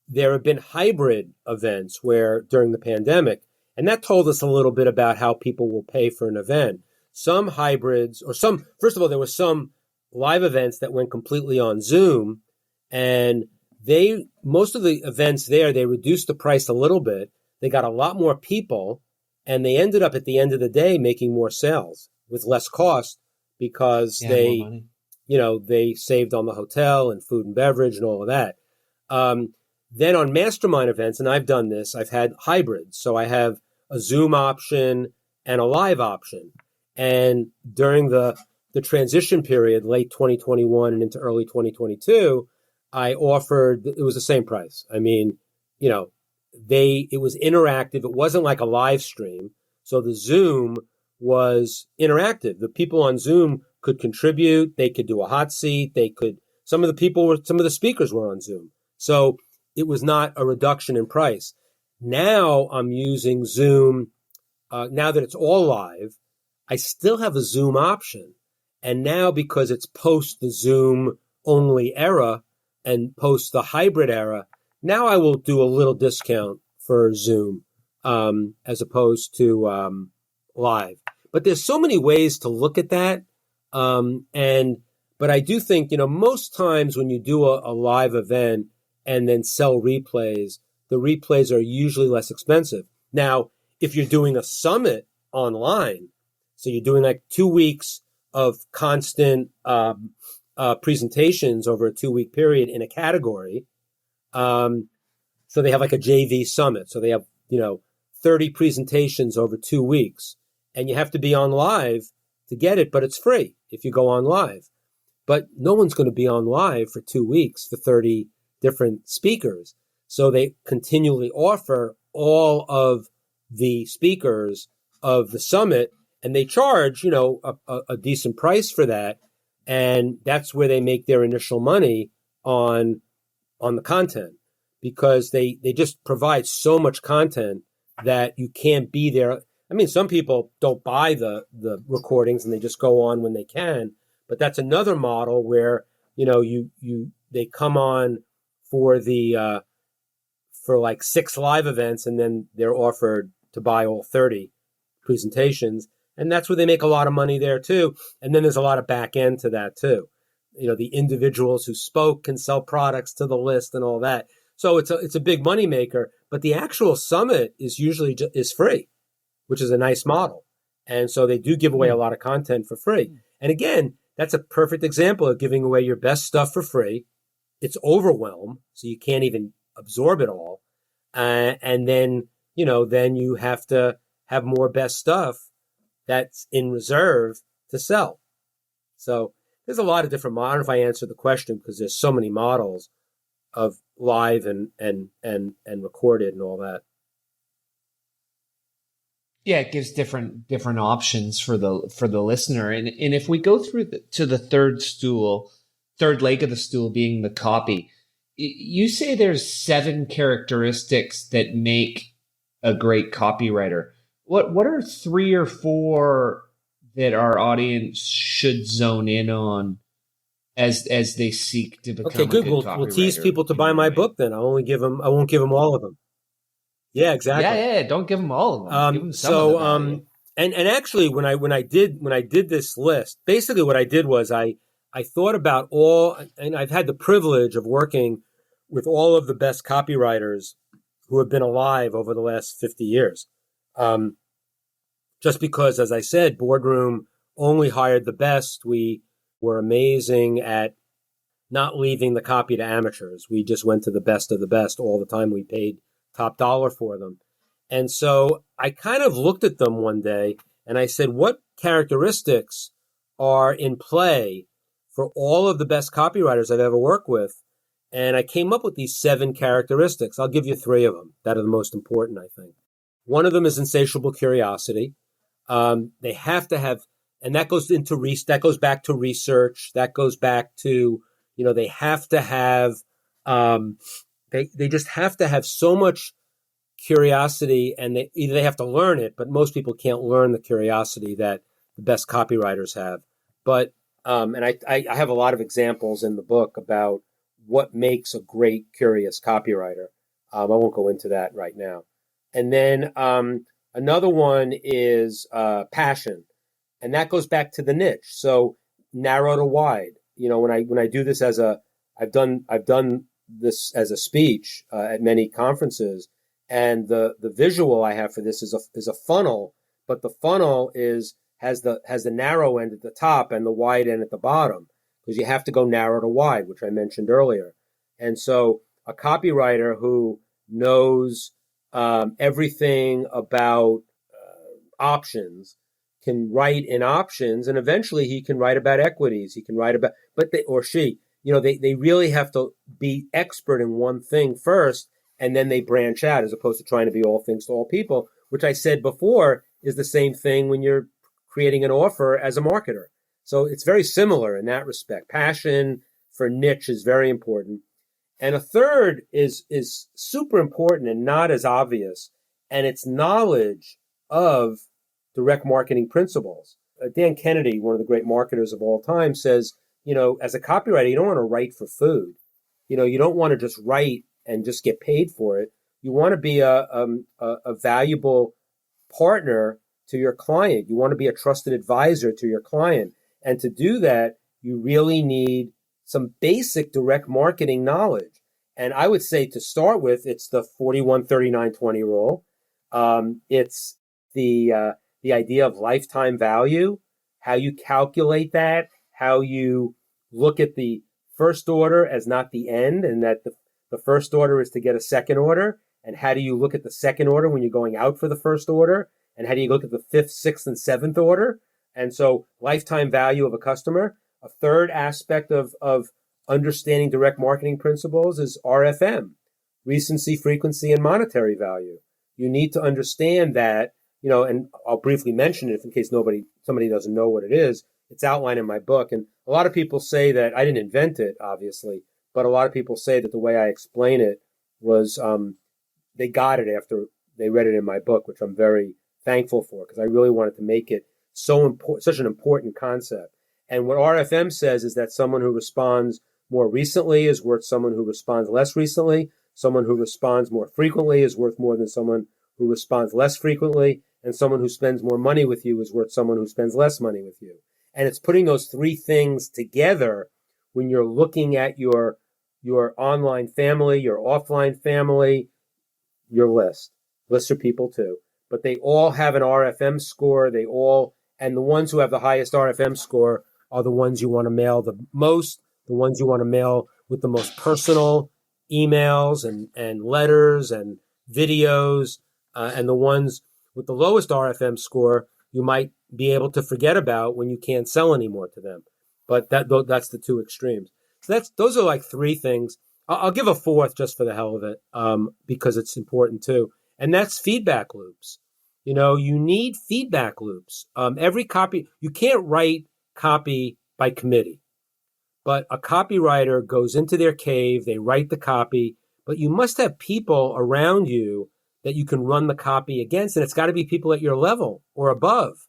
B: there have been hybrid events where during the pandemic, and that told us a little bit about how people will pay for an event. Some hybrids, first of all, there were some live events that went completely on Zoom, and most of the events there, they reduced the price a little bit. They got a lot more people, and they ended up at the end of the day making more sales with less cost because they saved on the hotel and food and beverage and all of that. Then on mastermind events, and I've done this, I've had hybrids. So I have a Zoom option and a live option. And during the transition period, late 2021 and into early 2022, I offered, it was the same price. I mean, it was interactive. It wasn't like a live stream. So the Zoom was interactive. The people on Zoom could contribute. They could do a hot seat. Some of the speakers were on Zoom. So it was not a reduction in price. Now I'm using Zoom. Now that it's all live, I still have a Zoom option. And now because it's post the Zoom only era and post the hybrid era, now I will do a little discount for Zoom as opposed to live. But there's so many ways to look at that. But I do think, most times when you do a live event and then sell replays, the replays are usually less expensive. Now, if you're doing a summit online, so you're doing like 2 weeks of constant presentations over a 2-week period in a category. So they have like a JV summit. So they have, 30 presentations over 2 weeks, and you have to be on live to get it, but it's free if you go on live. But no one's going to be on live for 2 weeks for 30 different speakers. So they continually offer all of the speakers of the summit, and they charge, a decent price for that. And that's where they make their initial money on the content, because they just provide so much content that you can't be there. I mean, some people don't buy the recordings and they just go on when they can, but that's another model where, they come on for for like 6 live events, and then they're offered to buy all 30 presentations. And that's where they make a lot of money there too. And then there's a lot of back end to that too. The individuals who spoke can sell products to the list and all that. So it's a big money maker, but the actual summit is usually is free, which is a nice model. And so they do give away a lot of content for free. And again, that's a perfect example of giving away your best stuff for free. It's overwhelmed, so you can't even absorb it all. And then, then you have to have more best stuff that's in reserve to sell. So there's a lot of different models. I don't know if I answered the question, because there's so many models of live and recorded and all that.
C: Yeah, it gives different options for the listener. And if we go through to the third leg of the stool being the copy, you say there's 7 characteristics that make a great copywriter. What are 3 or 4 that our audience should zone in on as they seek to become
B: okay, good.
C: A good copywriter?
B: We'll tease people to buy my book then. I won't give them all of them. Yeah, exactly.
C: Yeah. Don't give them all of them. Give them some of them.
B: And actually, when I did this list, basically what I did was I thought about all, and I've had the privilege of working with all of the best copywriters who have been alive over the last 50 years. Just because, as I said, Boardroom only hired the best. We were amazing at not leaving the copy to amateurs. We just went to the best of the best all the time. We paid top dollar for them. And so I kind of looked at them one day and I said, what characteristics are in play for all of the best copywriters I've ever worked with? And I came up with these 7 characteristics. I'll give you 3 of them that are the most important, I think. One of them is insatiable curiosity. They have to have, and that goes back to research. That goes back to, they have to have, they just have to have so much curiosity, and they have to learn it, but most people can't learn the curiosity that the best copywriters have. But, and I have a lot of examples in the book about what makes a great curious copywriter. I won't go into that right now. And then another one is passion, and that goes back to the niche. So narrow to wide. When I do this I've done this as a speech at many conferences, and the visual I have for this is a funnel, but the funnel has the narrow end at the top and the wide end at the bottom, because you have to go narrow to wide, which I mentioned earlier. And so a copywriter who knows everything about options can write in options, and eventually he can write about equities. He can write about, they really have to be expert in one thing first, and then they branch out, as opposed to trying to be all things to all people, which I said before is the same thing when you're creating an offer as a marketer. So it's very similar in that respect. Passion for niche is very important. And a third is super important and not as obvious, and it's knowledge of direct marketing principles. Dan Kennedy, one of the great marketers of all time, says, as a copywriter, you don't want to write for food. You don't want to just write and just get paid for it. You want to be a valuable partner to your client. You want to be a trusted advisor to your client. And to do that, you really need some basic direct marketing knowledge. And I would say, to start with, it's the 41-39-20 rule. It's the idea of lifetime value, how you calculate that, how you look at the first order as not the end, and that the first order is to get a second order. And how do you look at the second order when you're going out for the first order? And how do you look at the fifth, sixth, and seventh order? And so lifetime value of a customer. A third aspect of understanding direct marketing principles is RFM, recency, frequency, and monetary value. You need to understand that, and I'll briefly mention it in case somebody doesn't know what it is. It's outlined in my book. And a lot of people say that I didn't invent it, obviously, but a lot of people say that the way I explain it was they got it after they read it in my book, which I'm very thankful for because I really wanted to make it such an important concept. And what RFM says is that someone who responds more recently is worth someone who responds less recently. Someone who responds more frequently is worth more than someone who responds less frequently. And someone who spends more money with you is worth someone who spends less money with you. And it's putting those three things together when you're looking at your online family, your offline family, your list. Lists are people too. But they all have an RFM score. And the ones who have the highest RFM score are the ones you want to mail the most, the ones you want to mail with the most personal emails and letters and videos, and the ones with the lowest RFM score you might be able to forget about when you can't sell anymore to them. But that's the two extremes. So those are like three things. I'll give a fourth just for the hell of it, because it's important too. And that's feedback loops. You need feedback loops. You can't write copy by committee, but a copywriter goes into their cave, they write the copy, but you must have people around you that you can run the copy against, and it's got to be people at your level or above.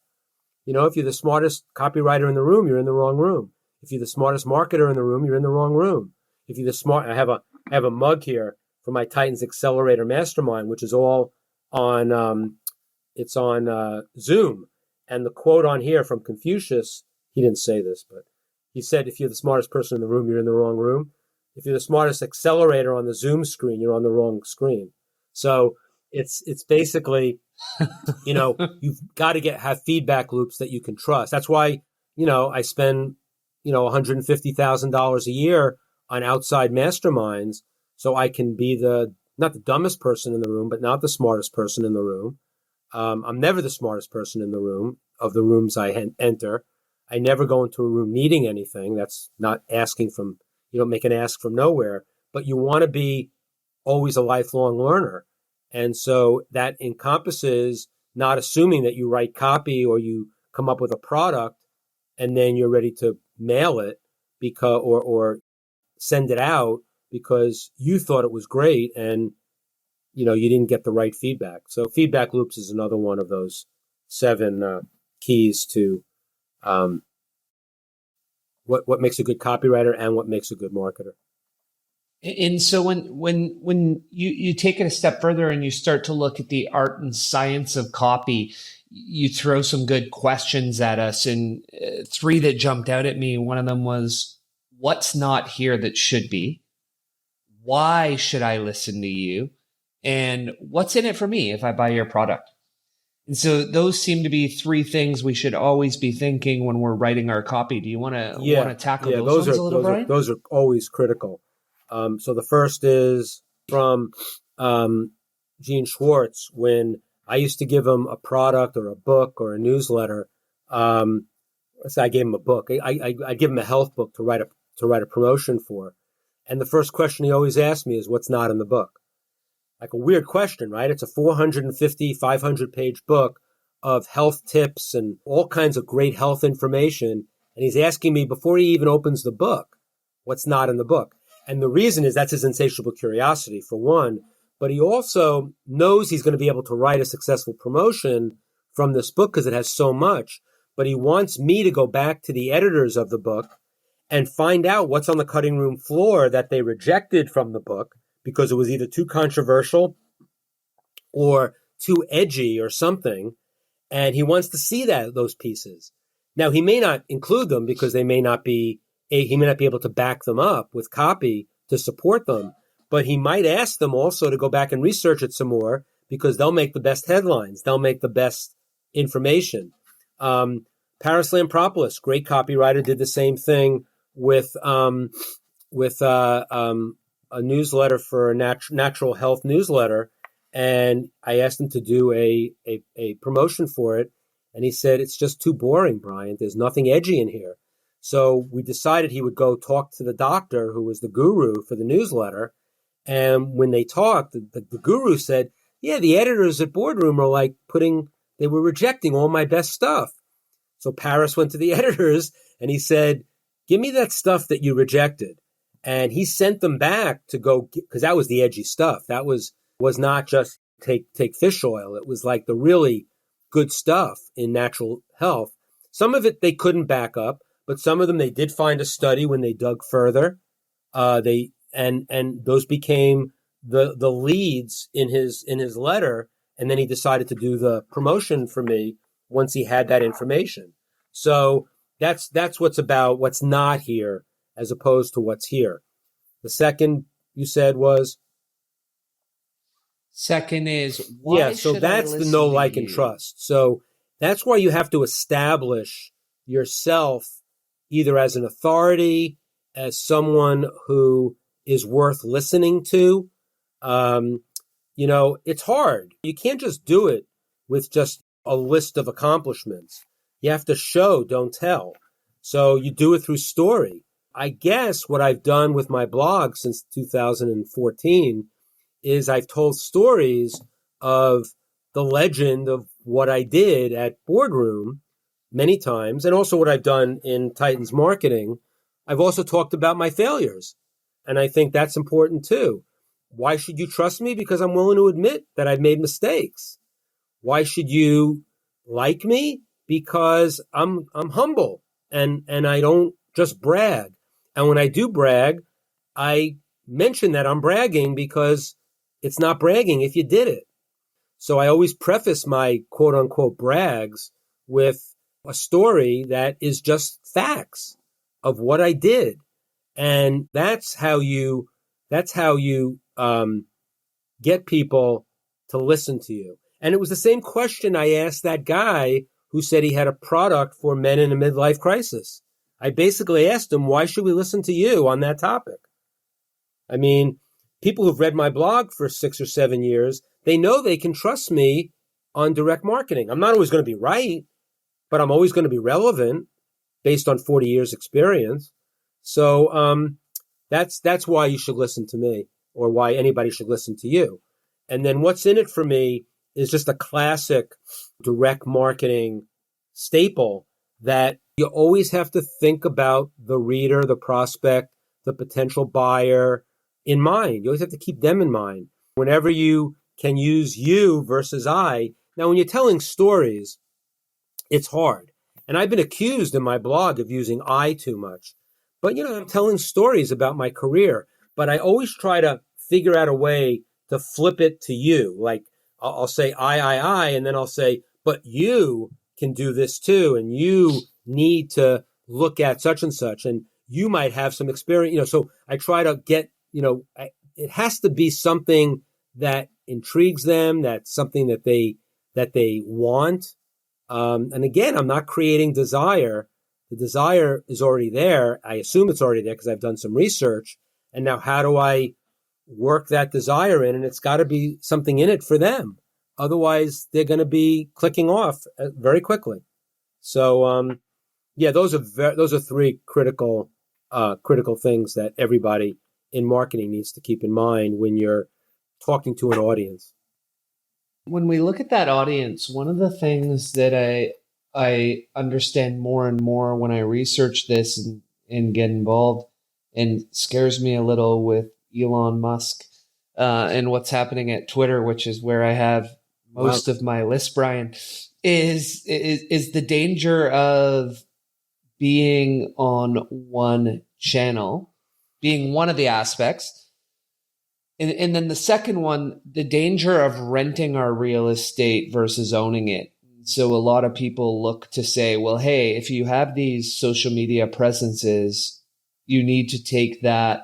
B: If you're the smartest copywriter in the room, you're in the wrong room. If you're the smartest marketer in the room, you're in the wrong room. If you're I have a mug here for my Titans Accelerator Mastermind, which is all on it's on Zoom. And the quote on here from Confucius, he didn't say this, but he said, if you're the smartest person in the room, you're in the wrong room. If you're the smartest accelerator on the Zoom screen, you're on the wrong screen. So it's basically, you've got to have feedback loops that you can trust. That's why, I spend, $150,000 a year on outside masterminds, so I can be not the dumbest person in the room, but not the smartest person in the room. I'm never the smartest person in the room of the rooms I enter. I never go into a room needing anything. That's not asking from, you don't make an ask from nowhere, but you want to be always a lifelong learner. And so that encompasses not assuming that you write copy or you come up with a product and then you're ready to mail it or send it out because you thought it was great and you didn't get the right feedback. So feedback loops is another one of those 7 keys to what makes a good copywriter and what makes a good marketer.
C: And so when you take it a step further and you start to look at the art and science of copy, you throw some good questions at us. And 3 that jumped out at me, one of them was, what's not here that should be? Why should I listen to you? And what's in it for me if I buy your product? And so those seem to be 3 things we should always be thinking when we're writing our copy. Do you want to tackle those ones a little, Brian?
B: Those are always critical. So the first is from Gene Schwartz. When I used to give him a product or a book or a newsletter, let's say I gave him a book. I give him a health book to write a promotion for. And the first question he always asked me is, what's not in the book? Like a weird question, right? It's a 450, 500-page book of health tips and all kinds of great health information. And he's asking me before he even opens the book, what's not in the book? And the reason is that's his insatiable curiosity, for one. But he also knows he's going to be able to write a successful promotion from this book because it has so much. But he wants me to go back to the editors of the book and find out what's on the cutting room floor that they rejected from the book because it was either too controversial or too edgy or something. And he wants to see those pieces. Now, he may not include them because he may not be able to back them up with copy to support them, but he might ask them also to go back and research it some more because they'll make the best headlines. They'll make the best information. Paris Lampropoulos, great copywriter, did the same thing with a newsletter for a natural health newsletter. And I asked him to do a promotion for it. And he said, it's just too boring, Brian. There's nothing edgy in here. So we decided he would go talk to the doctor who was the guru for the newsletter. And when they talked, the guru said, yeah, the editors at Boardroom are like they were rejecting all my best stuff. So Paris went to the editors and he said, give me that stuff that you rejected. And he sent them back to go, because that was the edgy stuff. That was not just take fish oil. It was like the really good stuff in natural health. Some of it they couldn't back up, but some of them they did find a study when they dug further. And those became the leads in his letter. And then he decided to do the promotion for me once he had that information. So that's what's not here as opposed to what's here. The second you said was?
C: Second is, why
B: so
C: should
B: that's
C: I
B: the
C: listen
B: know,
C: to
B: like,
C: you?
B: and trust. So that's why you have to establish yourself either as an authority, as someone who is worth listening to. It's hard. You can't just do it with just a list of accomplishments. You have to show, don't tell. So you do it through story. I guess what I've done with my blog since 2014 is I've told stories of the legend of what I did at Boardroom many times, and also what I've done in Titans marketing. I've also talked about my failures, and I think that's important too. Why should you trust me? Because I'm willing to admit that I've made mistakes. Why should you like me? Because I'm humble and I don't just brag. And when I do brag, I mention that I'm bragging because it's not bragging if you did it. So I always preface my quote unquote brags with a story that is just facts of what I did. And that's how you get people to listen to you. And it was the same question I asked that guy who said he had a product for men in a midlife crisis. I basically asked him, why should we listen to you on that topic? I mean, people who've read my blog for 6 or 7 years, they know they can trust me on direct marketing. I'm not always going to be right, but I'm always going to be relevant based on 40 years experience. So that's why you should listen to me, or why anybody should listen to you. And then what's in it for me is just a classic direct marketing staple that you always have to think about the reader, the prospect, the potential buyer in mind. You always have to keep them in mind. Whenever you can use you versus I. Now, when you're telling stories, it's hard. And I've been accused in my blog of using I too much. But, I'm telling stories about my career. But I always try to figure out a way to flip it to you. Like, I'll say I, and then I'll say, but you can do this too. And you need to look at such and such. And you might have some experience. So I try to get, it has to be something that intrigues them. That's something that they want. And again, I'm not creating desire. The desire is already there. I assume it's already there because I've done some research. And now how do I work that desire in? And it's got to be something in it for them. Otherwise, they're going to be clicking off very quickly. So, those are three critical things that everybody in marketing needs to keep in mind when you're talking to an audience.
C: When we look at that audience, one of the things that I understand more and more when I research this and get involved, and scares me a little with Elon Musk and what's happening at Twitter, which is where I have most of my list, Brian, is the danger of being on one channel, being one of the aspects. And then the second one, the danger of renting our real estate versus owning it. So a lot of people look to say, well, hey, if you have these social media presences, you need to take that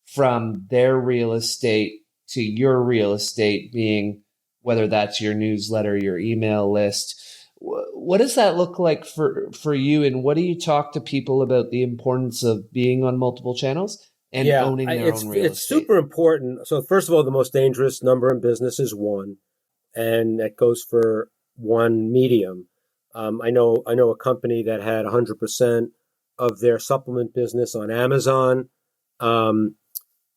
C: from their real estate to your real estate being whether that's your newsletter, your email list. What does that look like for you? And what do you talk to people about the importance of being on multiple channels and owning their own real
B: it's
C: estate?
B: super important. So first of all, the most dangerous number in business is one, and that goes for one medium. I know a company that had 100% of their supplement business on Amazon, and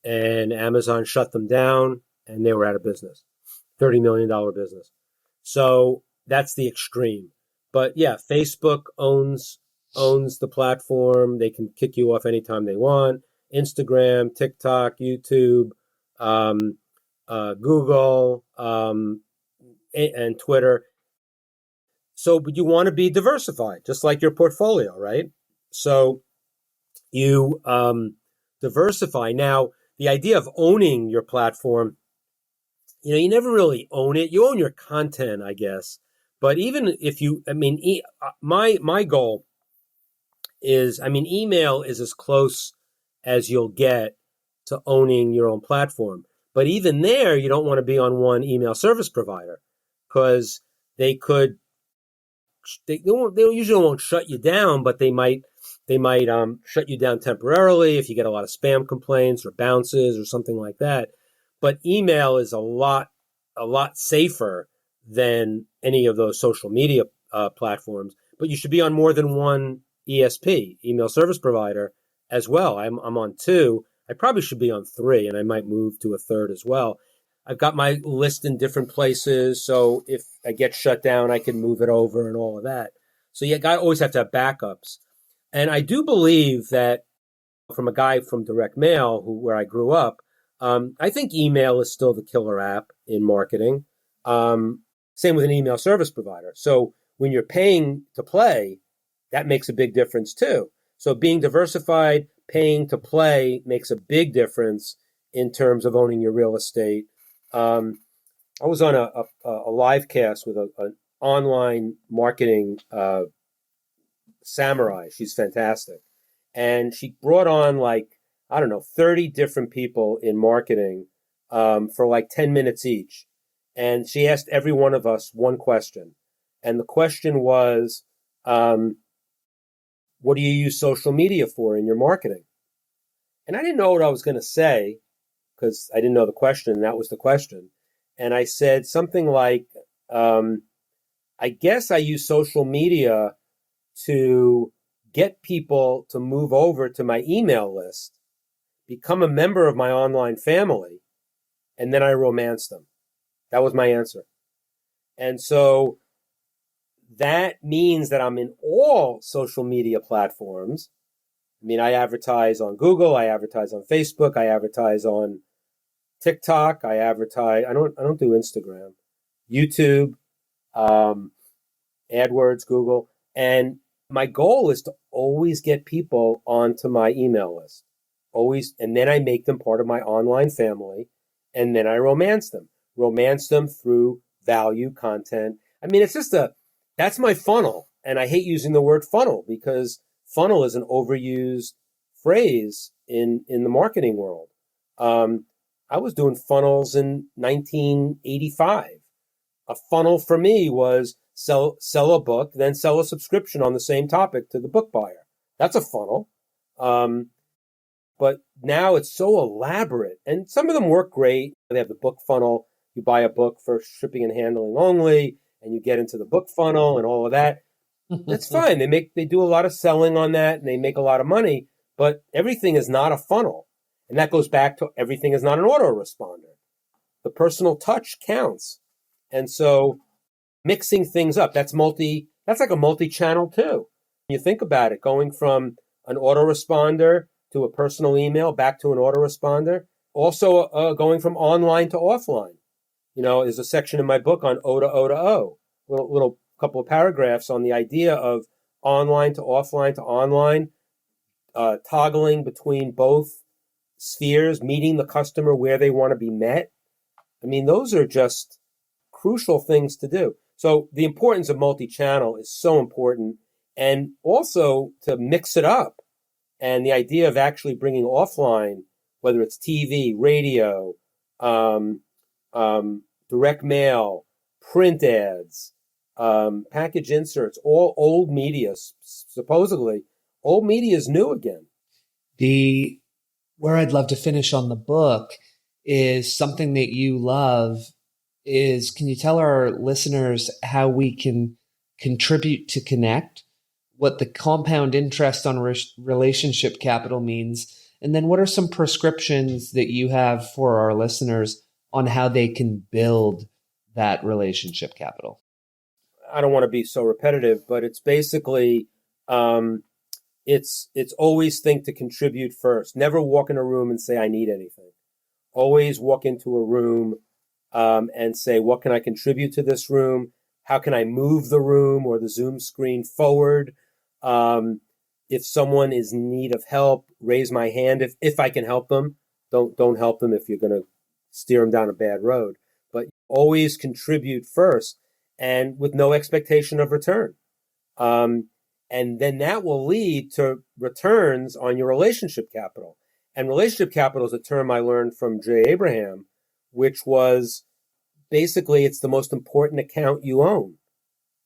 B: Amazon shut them down, and they were out of business. $30 million business. So that's the extreme. But yeah, Facebook owns the platform. They can kick you off anytime they want. Instagram, TikTok, YouTube, Google, and Twitter. So, but you want to be diversified, just like your portfolio, right? So you diversify. Now, the idea of owning your platform, you never really own it. You own your content, I guess. But even if you, my goal is, email is as close as you'll get to owning your own platform. But even there, you don't want to be on one email service provider, because they usually won't shut you down, but they might shut you down temporarily if you get a lot of spam complaints or bounces or something like that. But email is a lot safer than any of those social media platforms. But you should be on more than one ESP, email service provider, as well. I'm on 2. I probably should be on 3, and I might move to a third as well. I've got my list in different places, so if I get shut down, I can move it over and all of that. So you always have to have backups. And I do believe that, from a guy from direct mail, where I grew up, I think email is still the killer app in marketing. Same with an email service provider. So when you're paying to play, that makes a big difference too. So being diversified, paying to play makes a big difference in terms of owning your real estate. I was on a live cast with an online marketing samurai. She's fantastic. And she brought on 30 different people in marketing for 10 minutes each. And she asked every one of us one question. And the question was, what do you use social media for in your marketing? And I didn't know what I was going to say, because I didn't know the question, and that was the question. And I said something like, I guess I use social media to get people to move over to my email list, become a member of my online family, and then I romance them. That was my answer. And so that means that I'm in all social media platforms. I advertise on Google, I advertise on Facebook, I advertise on TikTok, I don't do Instagram, YouTube, AdWords, Google. And my goal is to always get people onto my email list. Always. And then I make them part of my online family, and then I romance them through value content. That's my funnel. And I hate using the word funnel, because funnel is an overused phrase in the marketing world. I was doing funnels in 1985. A funnel for me was sell a book, then sell a subscription on the same topic to the book buyer. That's a funnel. But now it's so elaborate, and some of them work great. They have the book funnel. You buy a book for shipping and handling only, and you get into the book funnel and all of that. That's fine. They do a lot of selling on that, and they make a lot of money, but everything is not a funnel. And that goes back to everything is not an autoresponder. The personal touch counts. And so mixing things up, that's like a multi-channel too. When you think about it, going from an autoresponder to a personal email back to an autoresponder, also going from online to offline. There's a section in my book on O to O to O, little couple of paragraphs on the idea of online to online, toggling between both spheres, meeting the customer where they want to be met. Those are just crucial things to do. So the importance of multi-channel is so important, and also to mix it up. And the idea of actually bringing offline, whether it's TV, radio, direct mail, print ads, package inserts, all old media. Supposedly, old media is new again.
C: Where I'd love to finish on the book is something that you love is, can you tell our listeners how we can contribute to connect, what the compound interest on relationship capital means, and then what are some prescriptions that you have for our listeners on how they can build that relationship capital?
B: I don't want to be so repetitive, but it's basically, it's always think to contribute first. Never walk in a room and say, I need anything. Always walk into a room and say, what can I contribute to this room? How can I move the room or the Zoom screen forward? If someone is in need of help, raise my hand if I can help them. Don't help them if you're going to steer them down a bad road. But always contribute first and with no expectation of return. And then that will lead to returns on your relationship capital. And relationship capital is a term I learned from Jay Abraham, which was basically it's the most important account you own.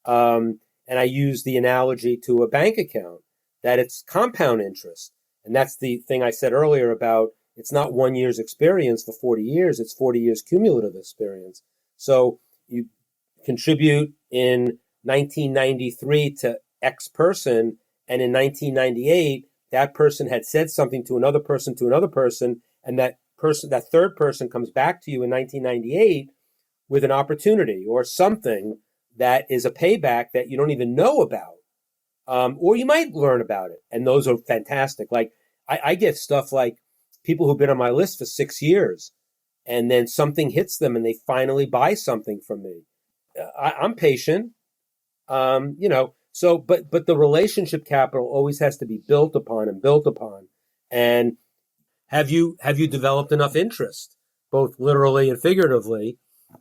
B: And I use the analogy to a bank account, that it's compound interest. And that's the thing I said earlier about it's not 1 year's experience for 40 years, it's 40 years cumulative experience. So you contribute in 1993 to X person, and in 1998, that person had said something to another person, and that third person comes back to you in 1998 with an opportunity or something that is a payback that you don't even know about. Or you might learn about it. And those are fantastic. Like I get stuff like people who've been on my list for 6 years, and then something hits them and they finally buy something from me. I'm patient, so, but the relationship capital always has to be built upon. And have you developed enough interest, both literally and figuratively,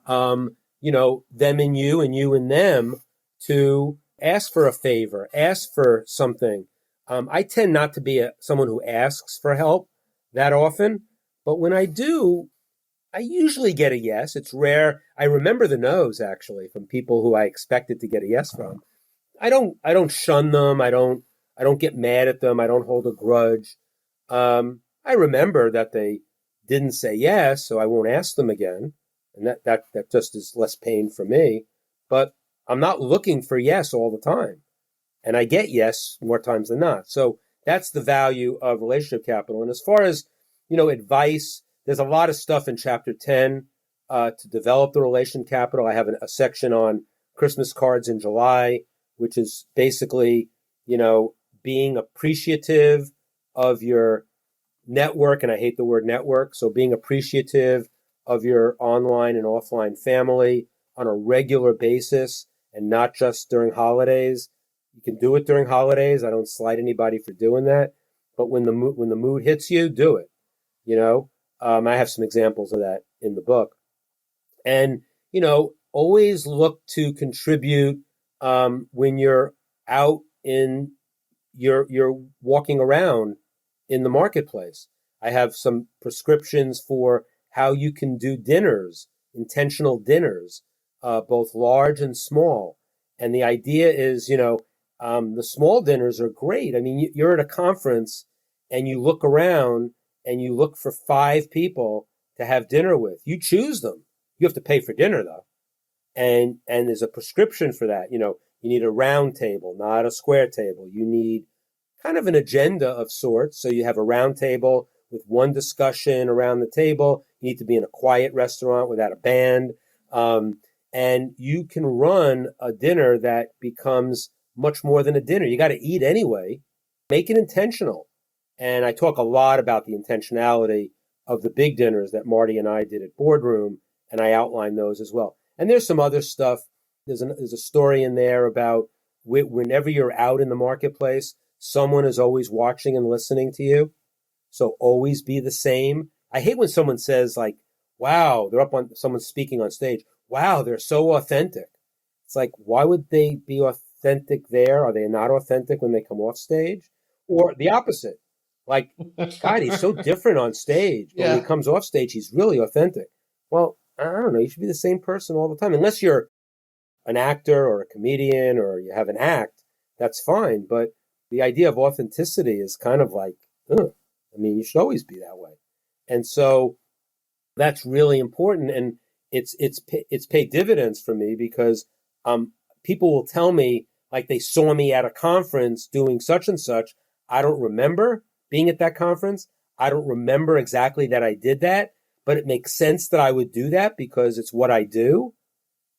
B: them in you and you in them, to ask for a favor, ask for something. I tend not to be someone who asks for help that often, but when I do, I usually get a yes. It's rare. I remember the no's actually from people who I expected to get a yes from. I don't shun them. I don't get mad at them. I don't hold a grudge. I remember that they didn't say yes, so I won't ask them again. And that just is less pain for me. But I'm not looking for yes all the time. And I get yes more times than not. So that's the value of relationship capital. And as far as, advice, there's a lot of stuff in chapter 10 to develop the relation capital. I have a section on Christmas cards in July, which is basically, being appreciative of your network. And I hate the word network. So being appreciative of your online and offline family on a regular basis and not just during holidays. You can do it during holidays. I don't slight anybody for doing that. But when the mood hits you, do it. I have some examples of that in the book. And, always look to contribute when you're out in you're walking around in the marketplace. I have some prescriptions for how you can do dinners, intentional dinners, both large and small. And the idea is, the small dinners are great. I mean, you're at a conference and you look around and you look for 5 people to have dinner with. You choose them. You have to pay for dinner though. And there's a prescription for that. You need a round table, not a square table. You need kind of an agenda of sorts. So you have a round table with one discussion around the table. You need to be in a quiet restaurant without a band. And you can run a dinner that becomes much more than a dinner. You got to eat anyway. Make it intentional. And I talk a lot about the intentionality of the big dinners that Marty and I did at Boardroom, and I outline those as well. And there's some other stuff. There's a story in there about whenever you're out in the marketplace, someone is always watching and listening to you. So always be the same. I hate when someone says like, wow, someone's speaking on stage. Wow, they're so authentic. It's like, why would they be authentic there? Are they not authentic when they come off stage? Or the opposite. Like, God, he's so different on stage. But when he comes off stage, he's really authentic. Well, I don't know, you should be the same person all the time. Unless you're an actor or a comedian or you have an act, that's fine. But the idea of authenticity is kind of like, ugh. I mean, you should always be that way. And so that's really important. And it's paid dividends for me because people will tell me, like, they saw me at a conference doing such and such. I don't remember being at that conference. I don't remember exactly that I did that, but it makes sense that I would do that because it's what I do.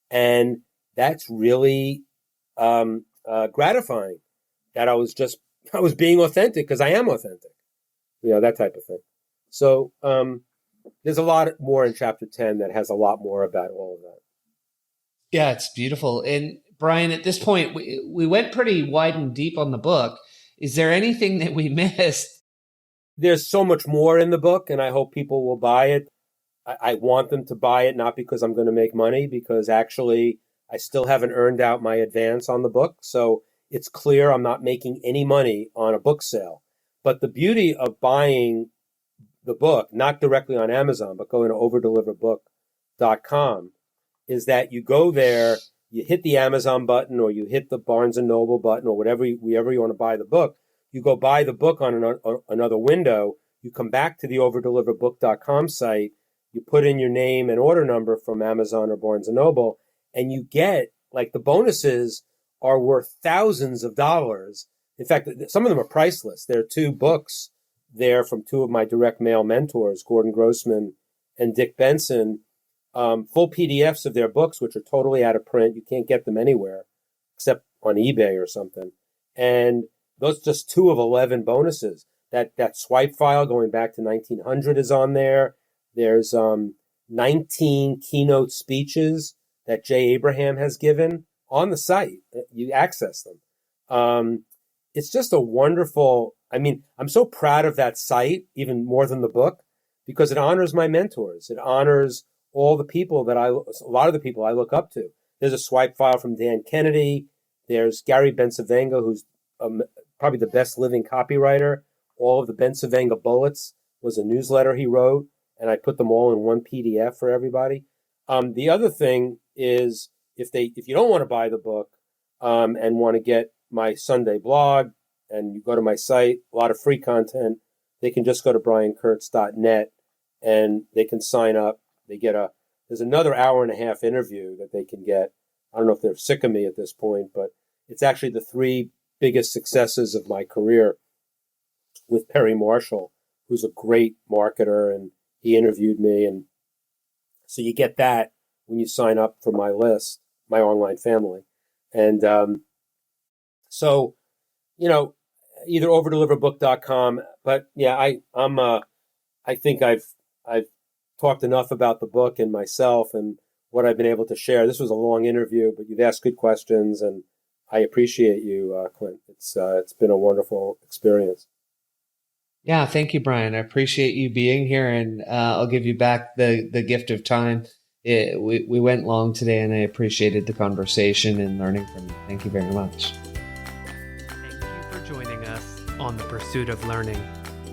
B: And that's really gratifying that I was being authentic because I am authentic, that type of thing. So there's a lot more in chapter 10 that has a lot more about all of that.
C: Yeah, it's beautiful. And Brian, at this point, we went pretty wide and deep on the book. Is there anything that we missed?
B: There's so much more in the book, and I hope people will buy it. I want them to buy it, not because I'm going to make money, because actually I still haven't earned out my advance on the book. So it's clear I'm not making any money on a book sale. But the beauty of buying the book, not directly on Amazon, but going to overdeliverbook.com, is that you go there, you hit the Amazon button or you hit the Barnes & Noble button or wherever you want to buy the book. You go buy the book on another window. You come back to the overdeliverbook.com site. You put in your name and order number from Amazon or Barnes & Noble, and you get, like, the bonuses are worth thousands of dollars. In fact, some of them are priceless. There are 2 books there from 2 of my direct mail mentors, Gordon Grossman and Dick Benson, full PDFs of their books, which are totally out of print. You can't get them anywhere except on eBay or something. And those just 2 of 11 bonuses. That swipe file going back to 1900 is on there. There's 19 keynote speeches that Jay Abraham has given on the site. You access them. It's just a wonderful, I'm so proud of that site, even more than the book, because it honors my mentors. It honors all the people a lot of the people I look up to. There's a swipe file from Dan Kennedy. There's Gary Bencivenga, who's probably the best living copywriter. All of the Bencivenga Bullets was a newsletter he wrote, and I put them all in one PDF for everybody. The other thing is, if you don't want to buy the book and want to get my Sunday blog, and you go to my site, a lot of free content, they can just go to briankurtz.net and they can sign up. There's another hour and a half interview that they can get. I don't know if they're sick of me at this point, but it's actually the 3 biggest successes of my career with Perry Marshall, who's a great marketer, and he interviewed me. And so you get that when you sign up for my list, my online family. And so, either overdeliverbook.com, but yeah, I think I've talked enough about the book and myself and what I've been able to share. This was a long interview, but you've asked good questions, and I appreciate you, Clint. It's been a wonderful experience.
C: Yeah, thank you, Brian. I appreciate you being here, and I'll give you back the gift of time. We went long today, and I appreciated the conversation and learning from you. Thank you very much.
A: Thank you for joining us on The Pursuit of Learning.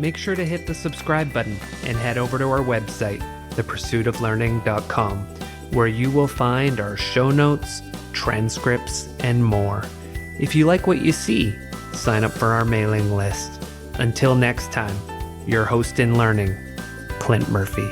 A: Make sure to hit the subscribe button and head over to our website, thepursuitoflearning.com, where you will find our show notes, transcripts, and more. If you like what you see, sign up for our mailing list. Until next time, your host in learning, Clint Murphy.